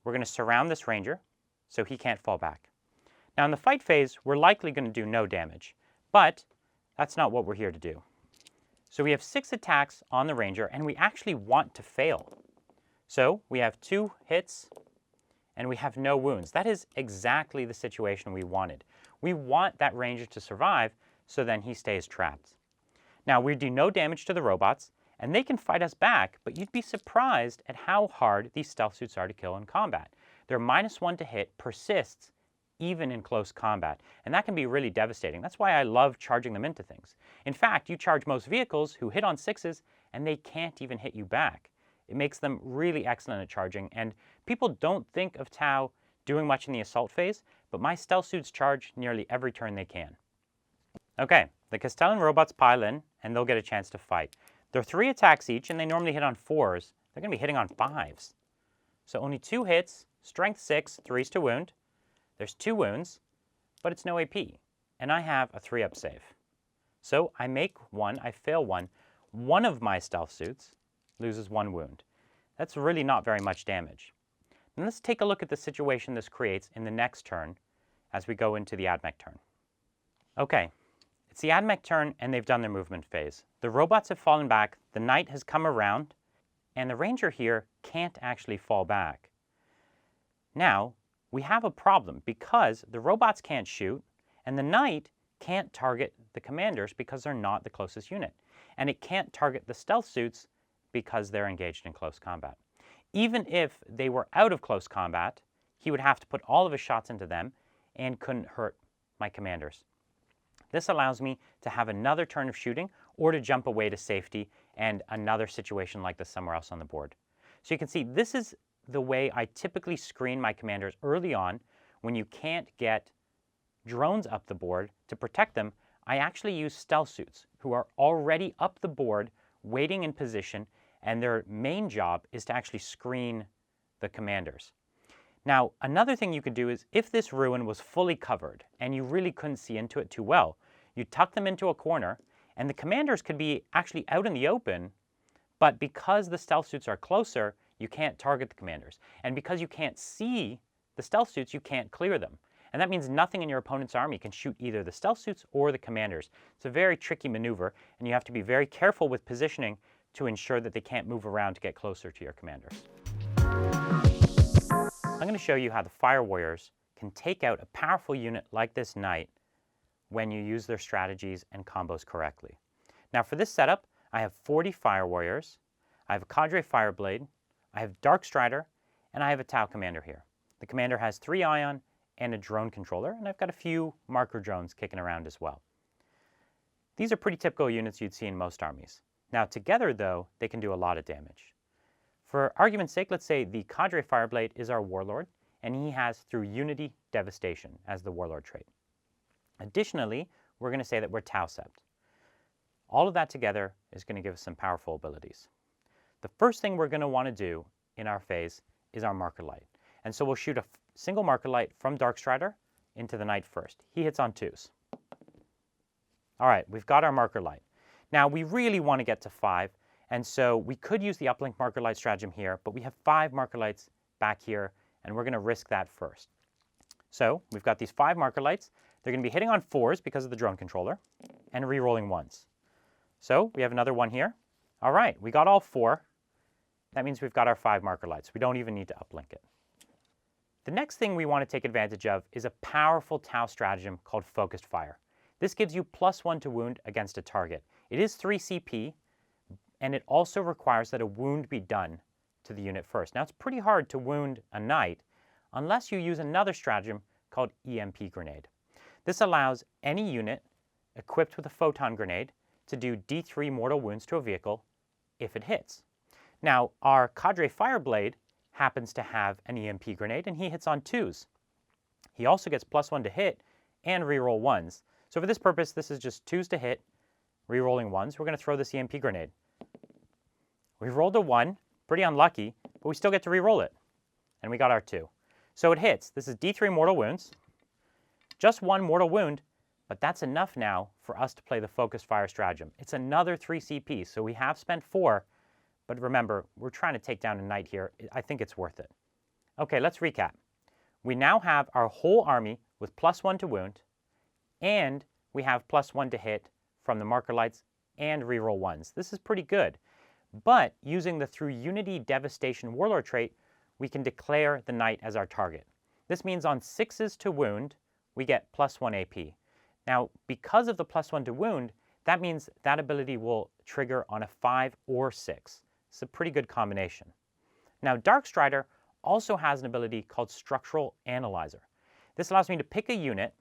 we're going to surround this ranger so he can't fall back. Now in the fight phase, we're likely going to do no damage, but that's not what we're here to do. So we have 6 attacks on the ranger, and we actually want to fail. So we have 2 hits, and we have no wounds. That is exactly the situation we wanted. We want that ranger to survive, so then he stays trapped. Now we do no damage to the robots, and they can fight us back, but you'd be surprised at how hard these stealth suits are to kill in combat. Their -1 to hit persists even in close combat, and that can be really devastating. That's why I love charging them into things. In fact, you charge most vehicles who hit on 6s, and they can't even hit you back. It makes them really excellent at charging, and people don't think of Tau doing much in the assault phase, but my stealth suits charge nearly every turn they can. Okay, the Castellan robots pile in, and they'll get a chance to fight. They're 3 attacks each, and they normally hit on 4s. They're going to be hitting on 5s. So only 2 hits, strength 6, 3s to wound. There's 2 wounds, but it's no AP, and I have a 3-up save. So I make 1, I fail 1. One of my stealth suits loses 1 wound. That's really not very much damage. And let's take a look at the situation this creates in the next turn as we go into the AdMech turn. Okay, it's the AdMech turn, and they've done their movement phase. The robots have fallen back, the knight has come around, and the ranger here can't actually fall back. Now, we have a problem because the robots can't shoot, and the knight can't target the commanders because they're not the closest unit. And it can't target the stealth suits because they're engaged in close combat. Even if they were out of close combat, he would have to put all of his shots into them and couldn't hurt my commanders. This allows me to have another turn of shooting or to jump away to safety and another situation like this somewhere else on the board. So you can see this is the way I typically screen my commanders early on. When you can't get drones up the board to protect them, I actually use stealth suits who are already up the board, waiting in position, and their main job is to actually screen the commanders. Now, another thing you could do is if this ruin was fully covered and you really couldn't see into it too well, you tuck them into a corner, and the commanders could be actually out in the open, but because the stealth suits are closer, you can't target the commanders. And because you can't see the stealth suits, you can't clear them. And that means nothing in your opponent's army can shoot either the stealth suits or the commanders. It's a very tricky maneuver, and you have to be very careful with positioning to ensure that they can't move around to get closer to your commanders. I'm going to show you how the Fire Warriors can take out a powerful unit like this knight when you use their strategies and combos correctly. Now for this setup, I have 40 Fire Warriors, I have a Cadre Fireblade, I have Dark Strider, and I have a Tau Commander here. The Commander has 3 Ion and a drone controller, and I've got a few marker drones kicking around as well. These are pretty typical units you'd see in most armies. Now together though, they can do a lot of damage. For argument's sake, let's say the Cadre Fireblade is our Warlord, and he has through Unity Devastation as the Warlord trait. Additionally, we're going to say that we're Tau Sept. All of that together is going to give us some powerful abilities. The first thing we're going to want to do in our phase is our Marker Light. And so we'll shoot a single Marker Light from Dark Strider into the Knight first. He hits on 2s. All right, we've got our Marker Light. Now we really want to get to 5, and so we could use the uplink Marker Light stratagem here, but we have 5 Marker Lights back here, and we're going to risk that first. So we've got these 5 Marker Lights. They're going to be hitting on 4s because of the drone controller, and re-rolling 1s. So we have another 1 here. All right, we got all 4. That means we've got our 5 Marker Lights. We don't even need to uplink it. The next thing we want to take advantage of is a powerful Tau stratagem called Focused Fire. This gives you +1 to wound against a target. It is 3 CP, and it also requires that a wound be done to the unit first. Now, it's pretty hard to wound a knight unless you use another stratagem called EMP Grenade. This allows any unit equipped with a photon grenade to do D3 mortal wounds to a vehicle if it hits. Now, our Cadre Fireblade happens to have an EMP grenade, and he hits on 2s. He also gets +1 to hit and reroll 1s. So for this purpose, this is just 2s to hit, rerolling 1s. We're going to throw this EMP grenade. We rolled a 1, pretty unlucky, but we still get to reroll it. And we got our 2. So it hits. This is D3 mortal wounds. Just 1 mortal wound, but that's enough now for us to play the focused fire stratagem. It's another 3 CP, so we have spent 4, but remember, we're trying to take down a knight here. I think it's worth it. Okay, let's recap. We now have our whole army with +1 to wound, and we have +1 to hit from the marker lights and reroll 1s. This is pretty good. But using the Through Unity Devastation Warlord trait, we can declare the knight as our target. This means on 6s to wound, we get +1 AP. Now, because of the +1 to wound, that means that ability will trigger on a 5 or 6. It's a pretty good combination. Now, Darkstrider also has an ability called Structural Analyzer. This allows me to pick a unit,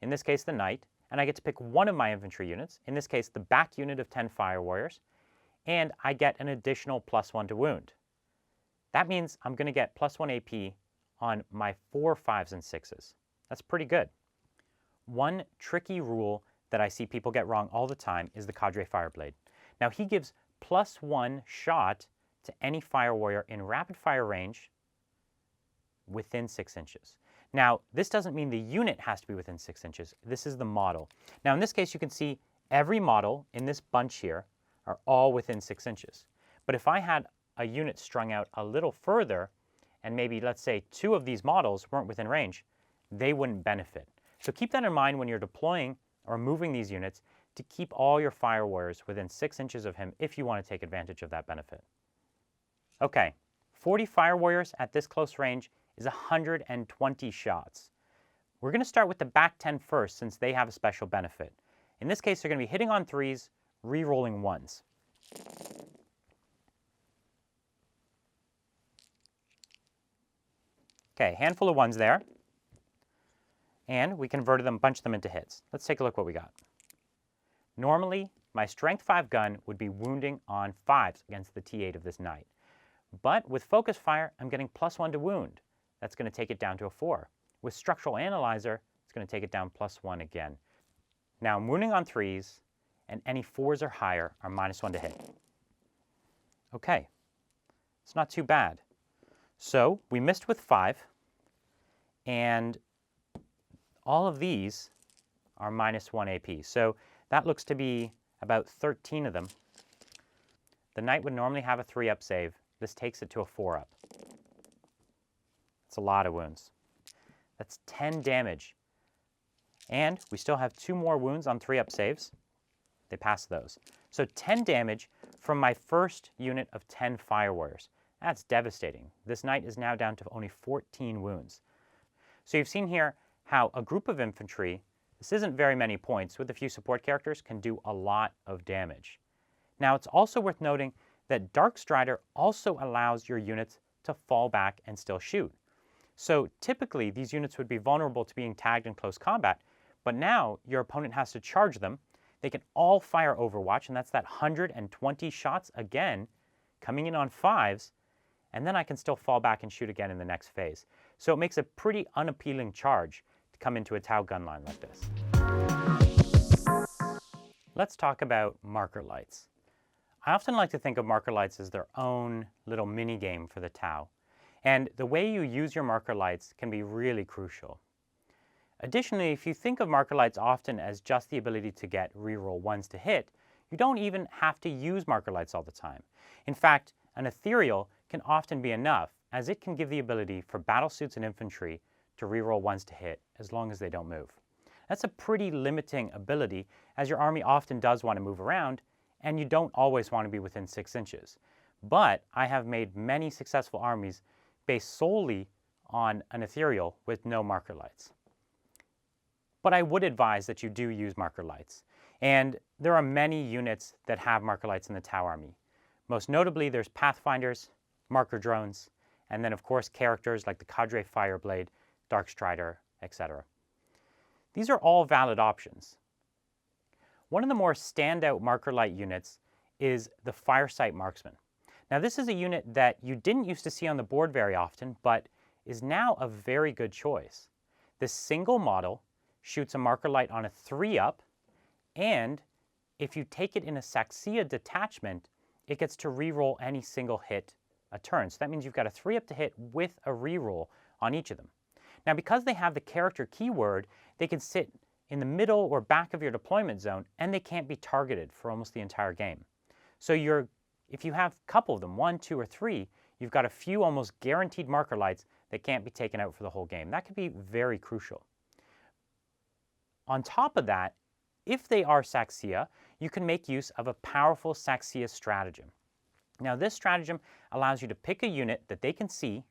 in this case the knight, and I get to pick one of my infantry units, in this case the back unit of 10 Fire Warriors, and I get an additional +1 to wound. That means I'm going to get +1 AP on my 4 5s and 6s. That's pretty good. One tricky rule that I see people get wrong all the time is the Cadre Fireblade. Now he gives +1 shot to any Fire Warrior in rapid fire range within 6 inches. Now, this doesn't mean the unit has to be within 6 inches. This is the model. Now, in this case, you can see every model in this bunch here are all within 6 inches. But if I had a unit strung out a little further, and maybe, let's say, 2 of these models weren't within range, they wouldn't benefit. So keep that in mind when you're deploying or moving these units to keep all your Fire Warriors within 6 inches of him if you want to take advantage of that benefit. Okay, 40 Fire Warriors at this close range is 120 shots. We're going to start with the back 10 first since they have a special benefit. In this case, they're going to be hitting on 3s, re-rolling 1s. Okay, handful of 1s there. And we converted them, bunched them into hits. Let's take a look what we got. Normally, my strength 5 gun would be wounding on 5s against the T8 of this knight. But with focus fire, I'm getting +1 to wound. That's going to take it down to a 4. With Structural Analyzer, it's going to take it down +1 again. Now, I'm wounding on 3s, and any 4s or higher are -1 to hit. Okay, it's not too bad. So we missed with 5, and all of these are -1 AP. So that looks to be about 13 of them. The knight would normally have a 3-up save. This takes it to a 4-up. That's a lot of wounds. That's 10 damage. And we still have 2 more wounds on 3-up saves. They pass those. So 10 damage from my first unit of 10 Fire Warriors. That's devastating. This knight is now down to only 14 wounds. So you've seen here how a group of infantry, this isn't very many points, with a few support characters, can do a lot of damage. Now, it's also worth noting that Darkstrider also allows your units to fall back and still shoot. So typically, these units would be vulnerable to being tagged in close combat, but now your opponent has to charge them. They can all fire Overwatch, and that's that 120 shots again, coming in on 5s, and then I can still fall back and shoot again in the next phase. So it makes a pretty unappealing charge to come into a Tau gun line like this. Let's talk about marker lights. I often like to think of marker lights as their own little mini game for the Tau. And the way you use your marker lights can be really crucial. Additionally, if you think of marker lights often as just the ability to get reroll 1s to hit, you don't even have to use marker lights all the time. In fact, an ethereal can often be enough, as it can give the ability for battlesuits and infantry to reroll 1s to hit as long as they don't move. That's a pretty limiting ability, as your army often does want to move around, and you don't always want to be within 6 inches. But I have made many successful armies based solely on an ethereal with no marker lights. But I would advise that you do use marker lights. And there are many units that have marker lights in the Tau army. Most notably, there's Pathfinders, marker drones, and then of course characters like the Cadre Fireblade, Darkstrider, etc. These are all valid options. One of the more standout marker light units is the Firesight Marksman. Now this is a unit that you didn't used to see on the board very often, but is now a very good choice. This single model shoots a marker light on a 3-up, and if you take it in a Saxia detachment, it gets to reroll any single hit a turn. So that means you've got a 3-up to hit with a reroll on each of them. Now because they have the character keyword, they can sit in the middle or back of your deployment zone, and they can't be targeted for almost the entire game. So if you have a couple of them, 1, 2, or 3, you've got a few almost guaranteed marker lights that can't be taken out for the whole game. That could be very crucial. On top of that, if they are Saxia, you can make use of a powerful Saxia stratagem. Now this stratagem allows you to pick a unit that they can see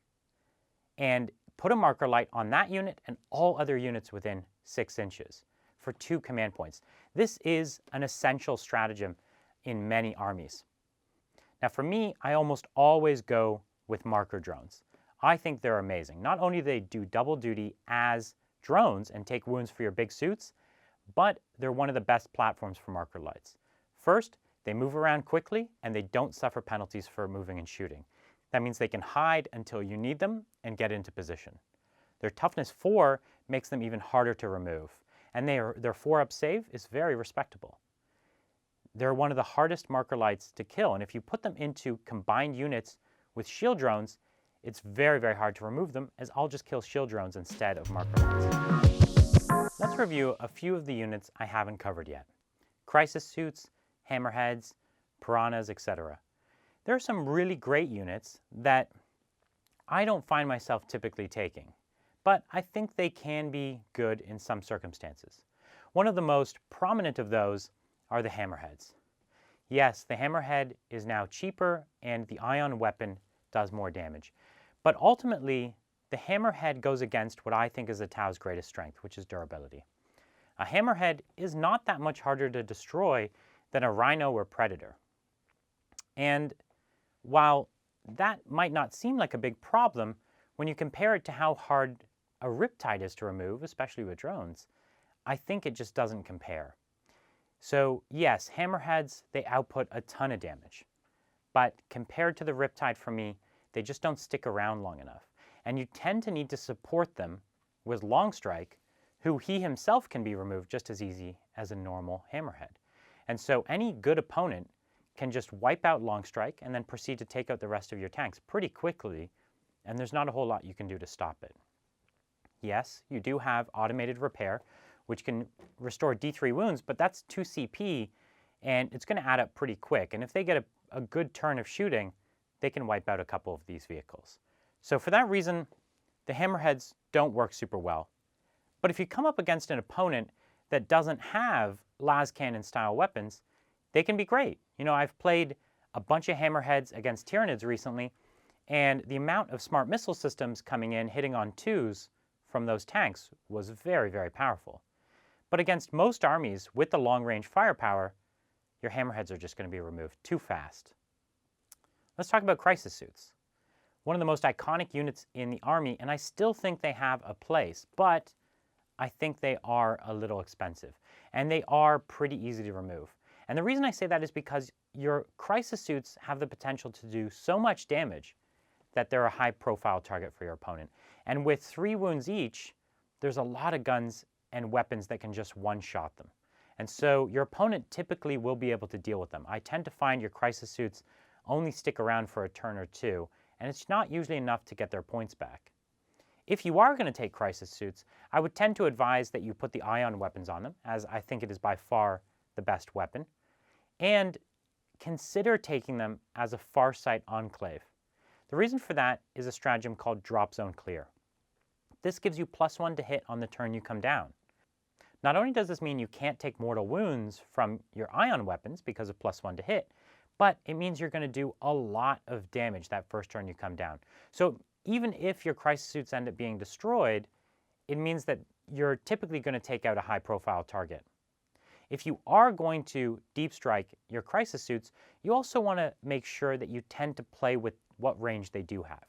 and put a marker light on that unit and all other units within 6 inches for 2 command points. This is an essential stratagem in many armies. Now for me, I almost always go with marker drones. I think they're amazing. Not only do they do double duty as drones and take wounds for your big suits, but they're one of the best platforms for marker lights. First, they move around quickly and they don't suffer penalties for moving and shooting. That means they can hide until you need them and get into position. Their toughness 4 makes them even harder to remove, and their 4-up save is very respectable. They're one of the hardest marker lights to kill, and if you put them into combined units with shield drones, it's very, very hard to remove them, as I'll just kill shield drones instead of marker lights. Let's review a few of the units I haven't covered yet. Crisis suits, hammerheads, piranhas, etc. There are some really great units that I don't find myself typically taking, but I think they can be good in some circumstances. One of the most prominent of those are the hammerheads. Yes, the hammerhead is now cheaper and the ion weapon does more damage, but ultimately the hammerhead goes against what I think is the Tau's greatest strength, which is durability. A hammerhead is not that much harder to destroy than a rhino or predator. And while that might not seem like a big problem, when you compare it to how hard a Riptide is to remove, especially with drones, I think it just doesn't compare. So yes, hammerheads, they output a ton of damage. But compared to the Riptide for me, they just don't stick around long enough. And you tend to need to support them with Longstrike, who he himself can be removed just as easy as a normal hammerhead. And so any good opponent can just wipe out Longstrike and then proceed to take out the rest of your tanks pretty quickly, and there's not a whole lot you can do to stop it. Yes, you do have automated repair, which can restore D3 wounds, but that's 2 CP, and it's going to add up pretty quick. And if they get a good turn of shooting, they can wipe out a couple of these vehicles. So for that reason, the hammerheads don't work super well. But if you come up against an opponent that doesn't have las cannon style weapons, they can be great. You know, I've played a bunch of hammerheads against Tyranids recently, and the amount of smart missile systems coming in, hitting on 2s from those tanks was very, very powerful. But against most armies with the long-range firepower, your hammerheads are just going to be removed too fast. Let's talk about crisis suits. One of the most iconic units in the army, and I still think they have a place, but I think they are a little expensive, and they are pretty easy to remove. And the reason I say that is because your crisis suits have the potential to do so much damage that they're a high-profile target for your opponent. And with 3 wounds each, there's a lot of guns and weapons that can just one-shot them. And so your opponent typically will be able to deal with them. I tend to find your crisis suits only stick around for a turn or 2, and it's not usually enough to get their points back. If you are going to take crisis suits, I would tend to advise that you put the ion weapons on them, as I think it is by far the best weapon, and consider taking them as a Farsight Enclave. The reason for that is a stratagem called Drop Zone Clear. This gives you +1 to hit on the turn you come down. Not only does this mean you can't take mortal wounds from your ion weapons because of +1 to hit, but it means you're going to do a lot of damage that first turn you come down. So even if your crisis suits end up being destroyed, it means that you're typically going to take out a high-profile target. If you are going to deep strike your crisis suits, you also want to make sure that you tend to play with what range they do have.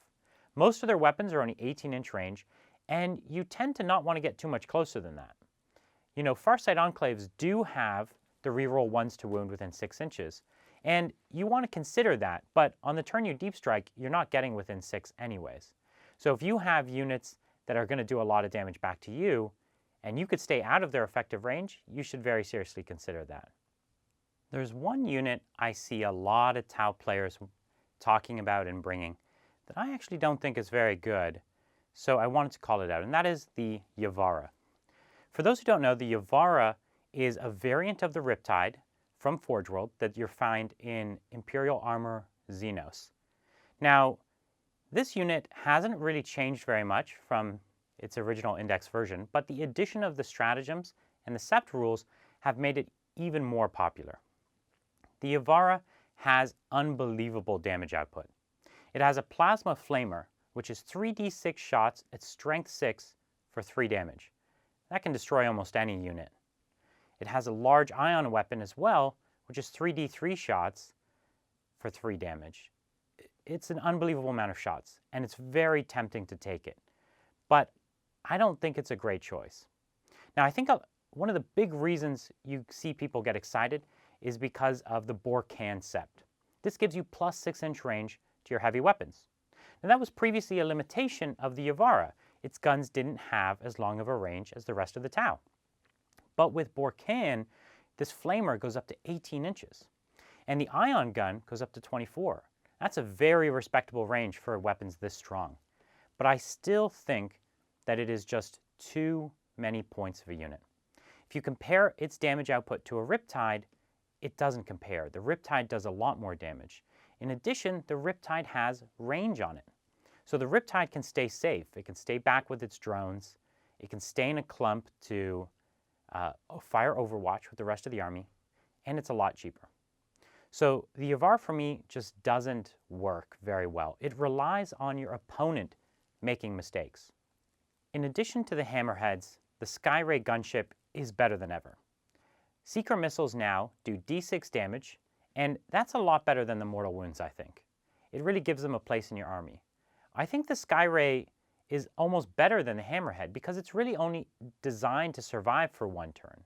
Most of their weapons are only 18-inch range, and you tend to not want to get too much closer than that. You know, Farsight Enclaves do have the reroll 1s to wound within 6 inches, and you want to consider that, but on the turn you deep strike, you're not getting within 6 anyways. So if you have units that are going to do a lot of damage back to you, and you could stay out of their effective range, you should very seriously consider that. There's one unit I see a lot of Tau players talking about and bringing that I actually don't think is very good, so I wanted to call it out, and that is the Yavara. For those who don't know, the Yavara is a variant of the Riptide from Forge World that you find in Imperial Armor Xenos. Now, this unit hasn't really changed very much from its original index version, but the addition of the stratagems and the Sept rules have made it even more popular. The Yavara has unbelievable damage output. It has a Plasma Flamer, which is 3d6 shots at strength 6 for 3 damage. That can destroy almost any unit. It has a large ion weapon as well, which is 3d3 shots for 3 damage. It's an unbelievable amount of shots, and it's very tempting to take it. But I don't think it's a great choice. Now, I think one of the big reasons you see people get excited is because of the Borkan Sept. This gives you plus 6-inch range to your heavy weapons. Now, that was previously a limitation of the Yavara. Its guns didn't have as long of a range as the rest of the Tau. But with Borkan, this flamer goes up to 18 inches. And the ion gun goes up to 24. That's a very respectable range for weapons this strong. But I still think that it is just too many points of a unit. If you compare its damage output to a Riptide, it doesn't compare. The Riptide does a lot more damage. In addition, the Riptide has range on it. So the Riptide can stay safe. It can stay back with its drones. It can stay in a clump to fire Overwatch with the rest of the army, and it's a lot cheaper. So the Yavar for me just doesn't work very well. It relies on your opponent making mistakes. In addition to the hammerheads, the Skyray gunship is better than ever. Seeker missiles now do d6 damage, and that's a lot better than the mortal wounds, I think. It really gives them a place in your army. I think the Skyray is almost better than the hammerhead because it's really only designed to survive for 1 turn.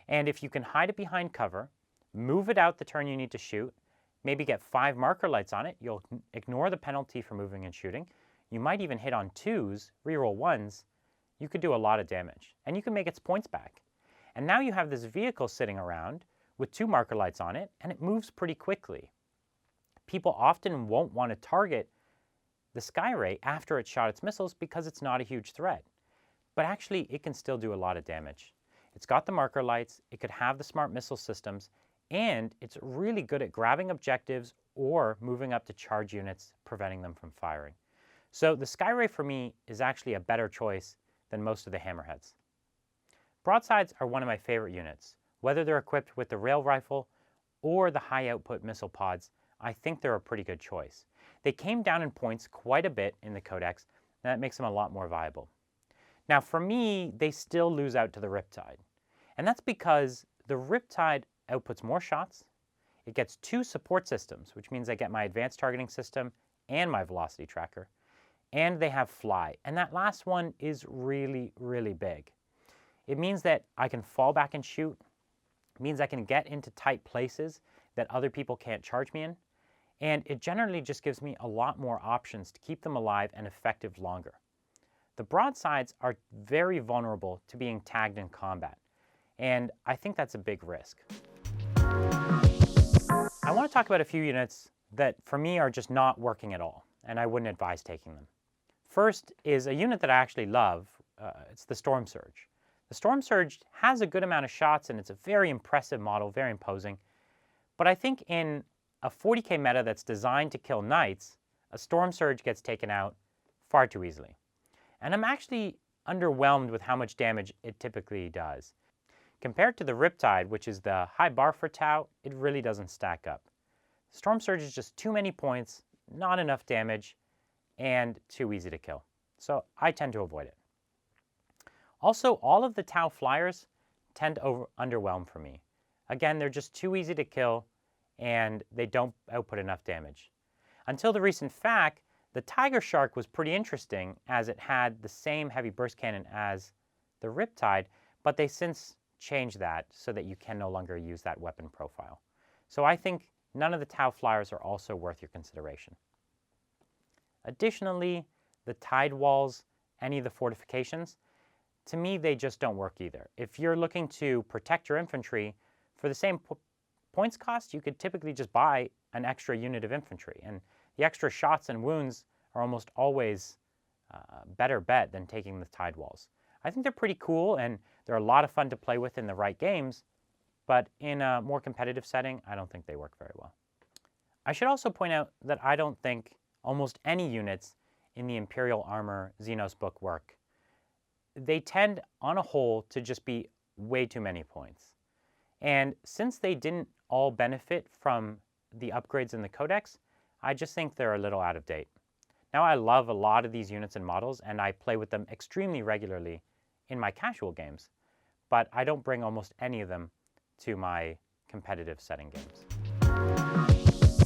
And if you can hide it behind cover, move it out the turn you need to shoot, maybe get 5 marker lights on it, you'll ignore the penalty for moving and shooting, you might even hit on 2s, reroll 1s, you could do a lot of damage. And you can make its points back. And now you have this vehicle sitting around with 2 marker lights on it, and it moves pretty quickly. People often won't want to target the Skyray after it shot its missiles because it's not a huge threat. But actually, it can still do a lot of damage. It's got the marker lights, it could have the smart missile systems, and it's really good at grabbing objectives or moving up to charge units, preventing them from firing. So the Skyray for me is actually a better choice than most of the hammerheads. Broadsides are one of my favorite units. Whether they're equipped with the rail rifle or the high output missile pods, I think they're a pretty good choice. They came down in points quite a bit in the Codex, and that makes them a lot more viable. Now for me, they still lose out to the Riptide. And that's because the Riptide outputs more shots, it gets 2 support systems, which means I get my advanced targeting system and my velocity tracker, and they have fly. And that last one is really, really big. It means that I can fall back and shoot. It means I can get into tight places that other people can't charge me in. And it generally just gives me a lot more options to keep them alive and effective longer. The broadsides are very vulnerable to being tagged in combat, and I think that's a big risk. I want to talk about a few units that for me are just not working at all, and I wouldn't advise taking them. First is a unit that I actually love. It's the Storm Surge. The Storm Surge has a good amount of shots, and it's a very impressive model, very imposing. But I think in a 40k meta that's designed to kill knights, a Storm Surge gets taken out far too easily. And I'm actually underwhelmed with how much damage it typically does. Compared to the Riptide, which is the high bar for Tau, it really doesn't stack up. Storm Surge is just too many points, not enough damage, and too easy to kill. So I tend to avoid it. Also, all of the Tau flyers tend to underwhelm for me. Again, they're just too easy to kill, and they don't output enough damage. Until the recent FAQ, the Tiger Shark was pretty interesting as it had the same heavy burst cannon as the Riptide, but they since change that so that you can no longer use that weapon profile. So I think none of the Tau flyers are also worth your consideration. Additionally, the tide walls, any of the fortifications, to me, they just don't work either. If you're looking to protect your infantry, for the same points cost, you could typically just buy an extra unit of infantry. And the extra shots and wounds are almost always a better bet than taking the tide walls. I think they're pretty cool, and they're a lot of fun to play with in the right games, but in a more competitive setting, I don't think they work very well. I should also point out that I don't think almost any units in the Imperial Armor Xenos book work. They tend, on a whole, to just be way too many points. And since they didn't all benefit from the upgrades in the Codex, I just think they're a little out of date. Now, I love a lot of these units and models, and I play with them extremely regularly in my casual games, but I don't bring almost any of them to my competitive setting games.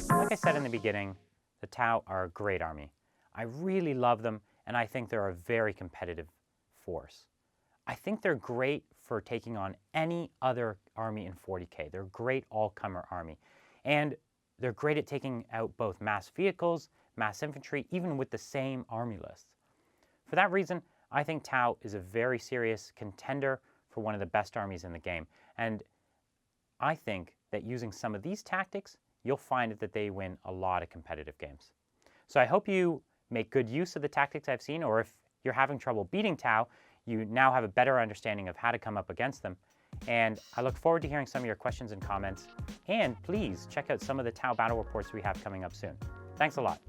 Like I said in the beginning, the Tau are a great army. I really love them, and I think they're a very competitive force. I think they're great for taking on any other army in 40K. They're a great all-comer army. And they're great at taking out both mass vehicles, mass infantry, even with the same army lists. For that reason, I think Tau is a very serious contender for one of the best armies in the game. And I think that using some of these tactics, you'll find that they win a lot of competitive games. So I hope you make good use of the tactics I've seen, or if you're having trouble beating Tau, you now have a better understanding of how to come up against them. And I look forward to hearing some of your questions and comments. And please check out some of the Tau battle reports we have coming up soon. Thanks a lot.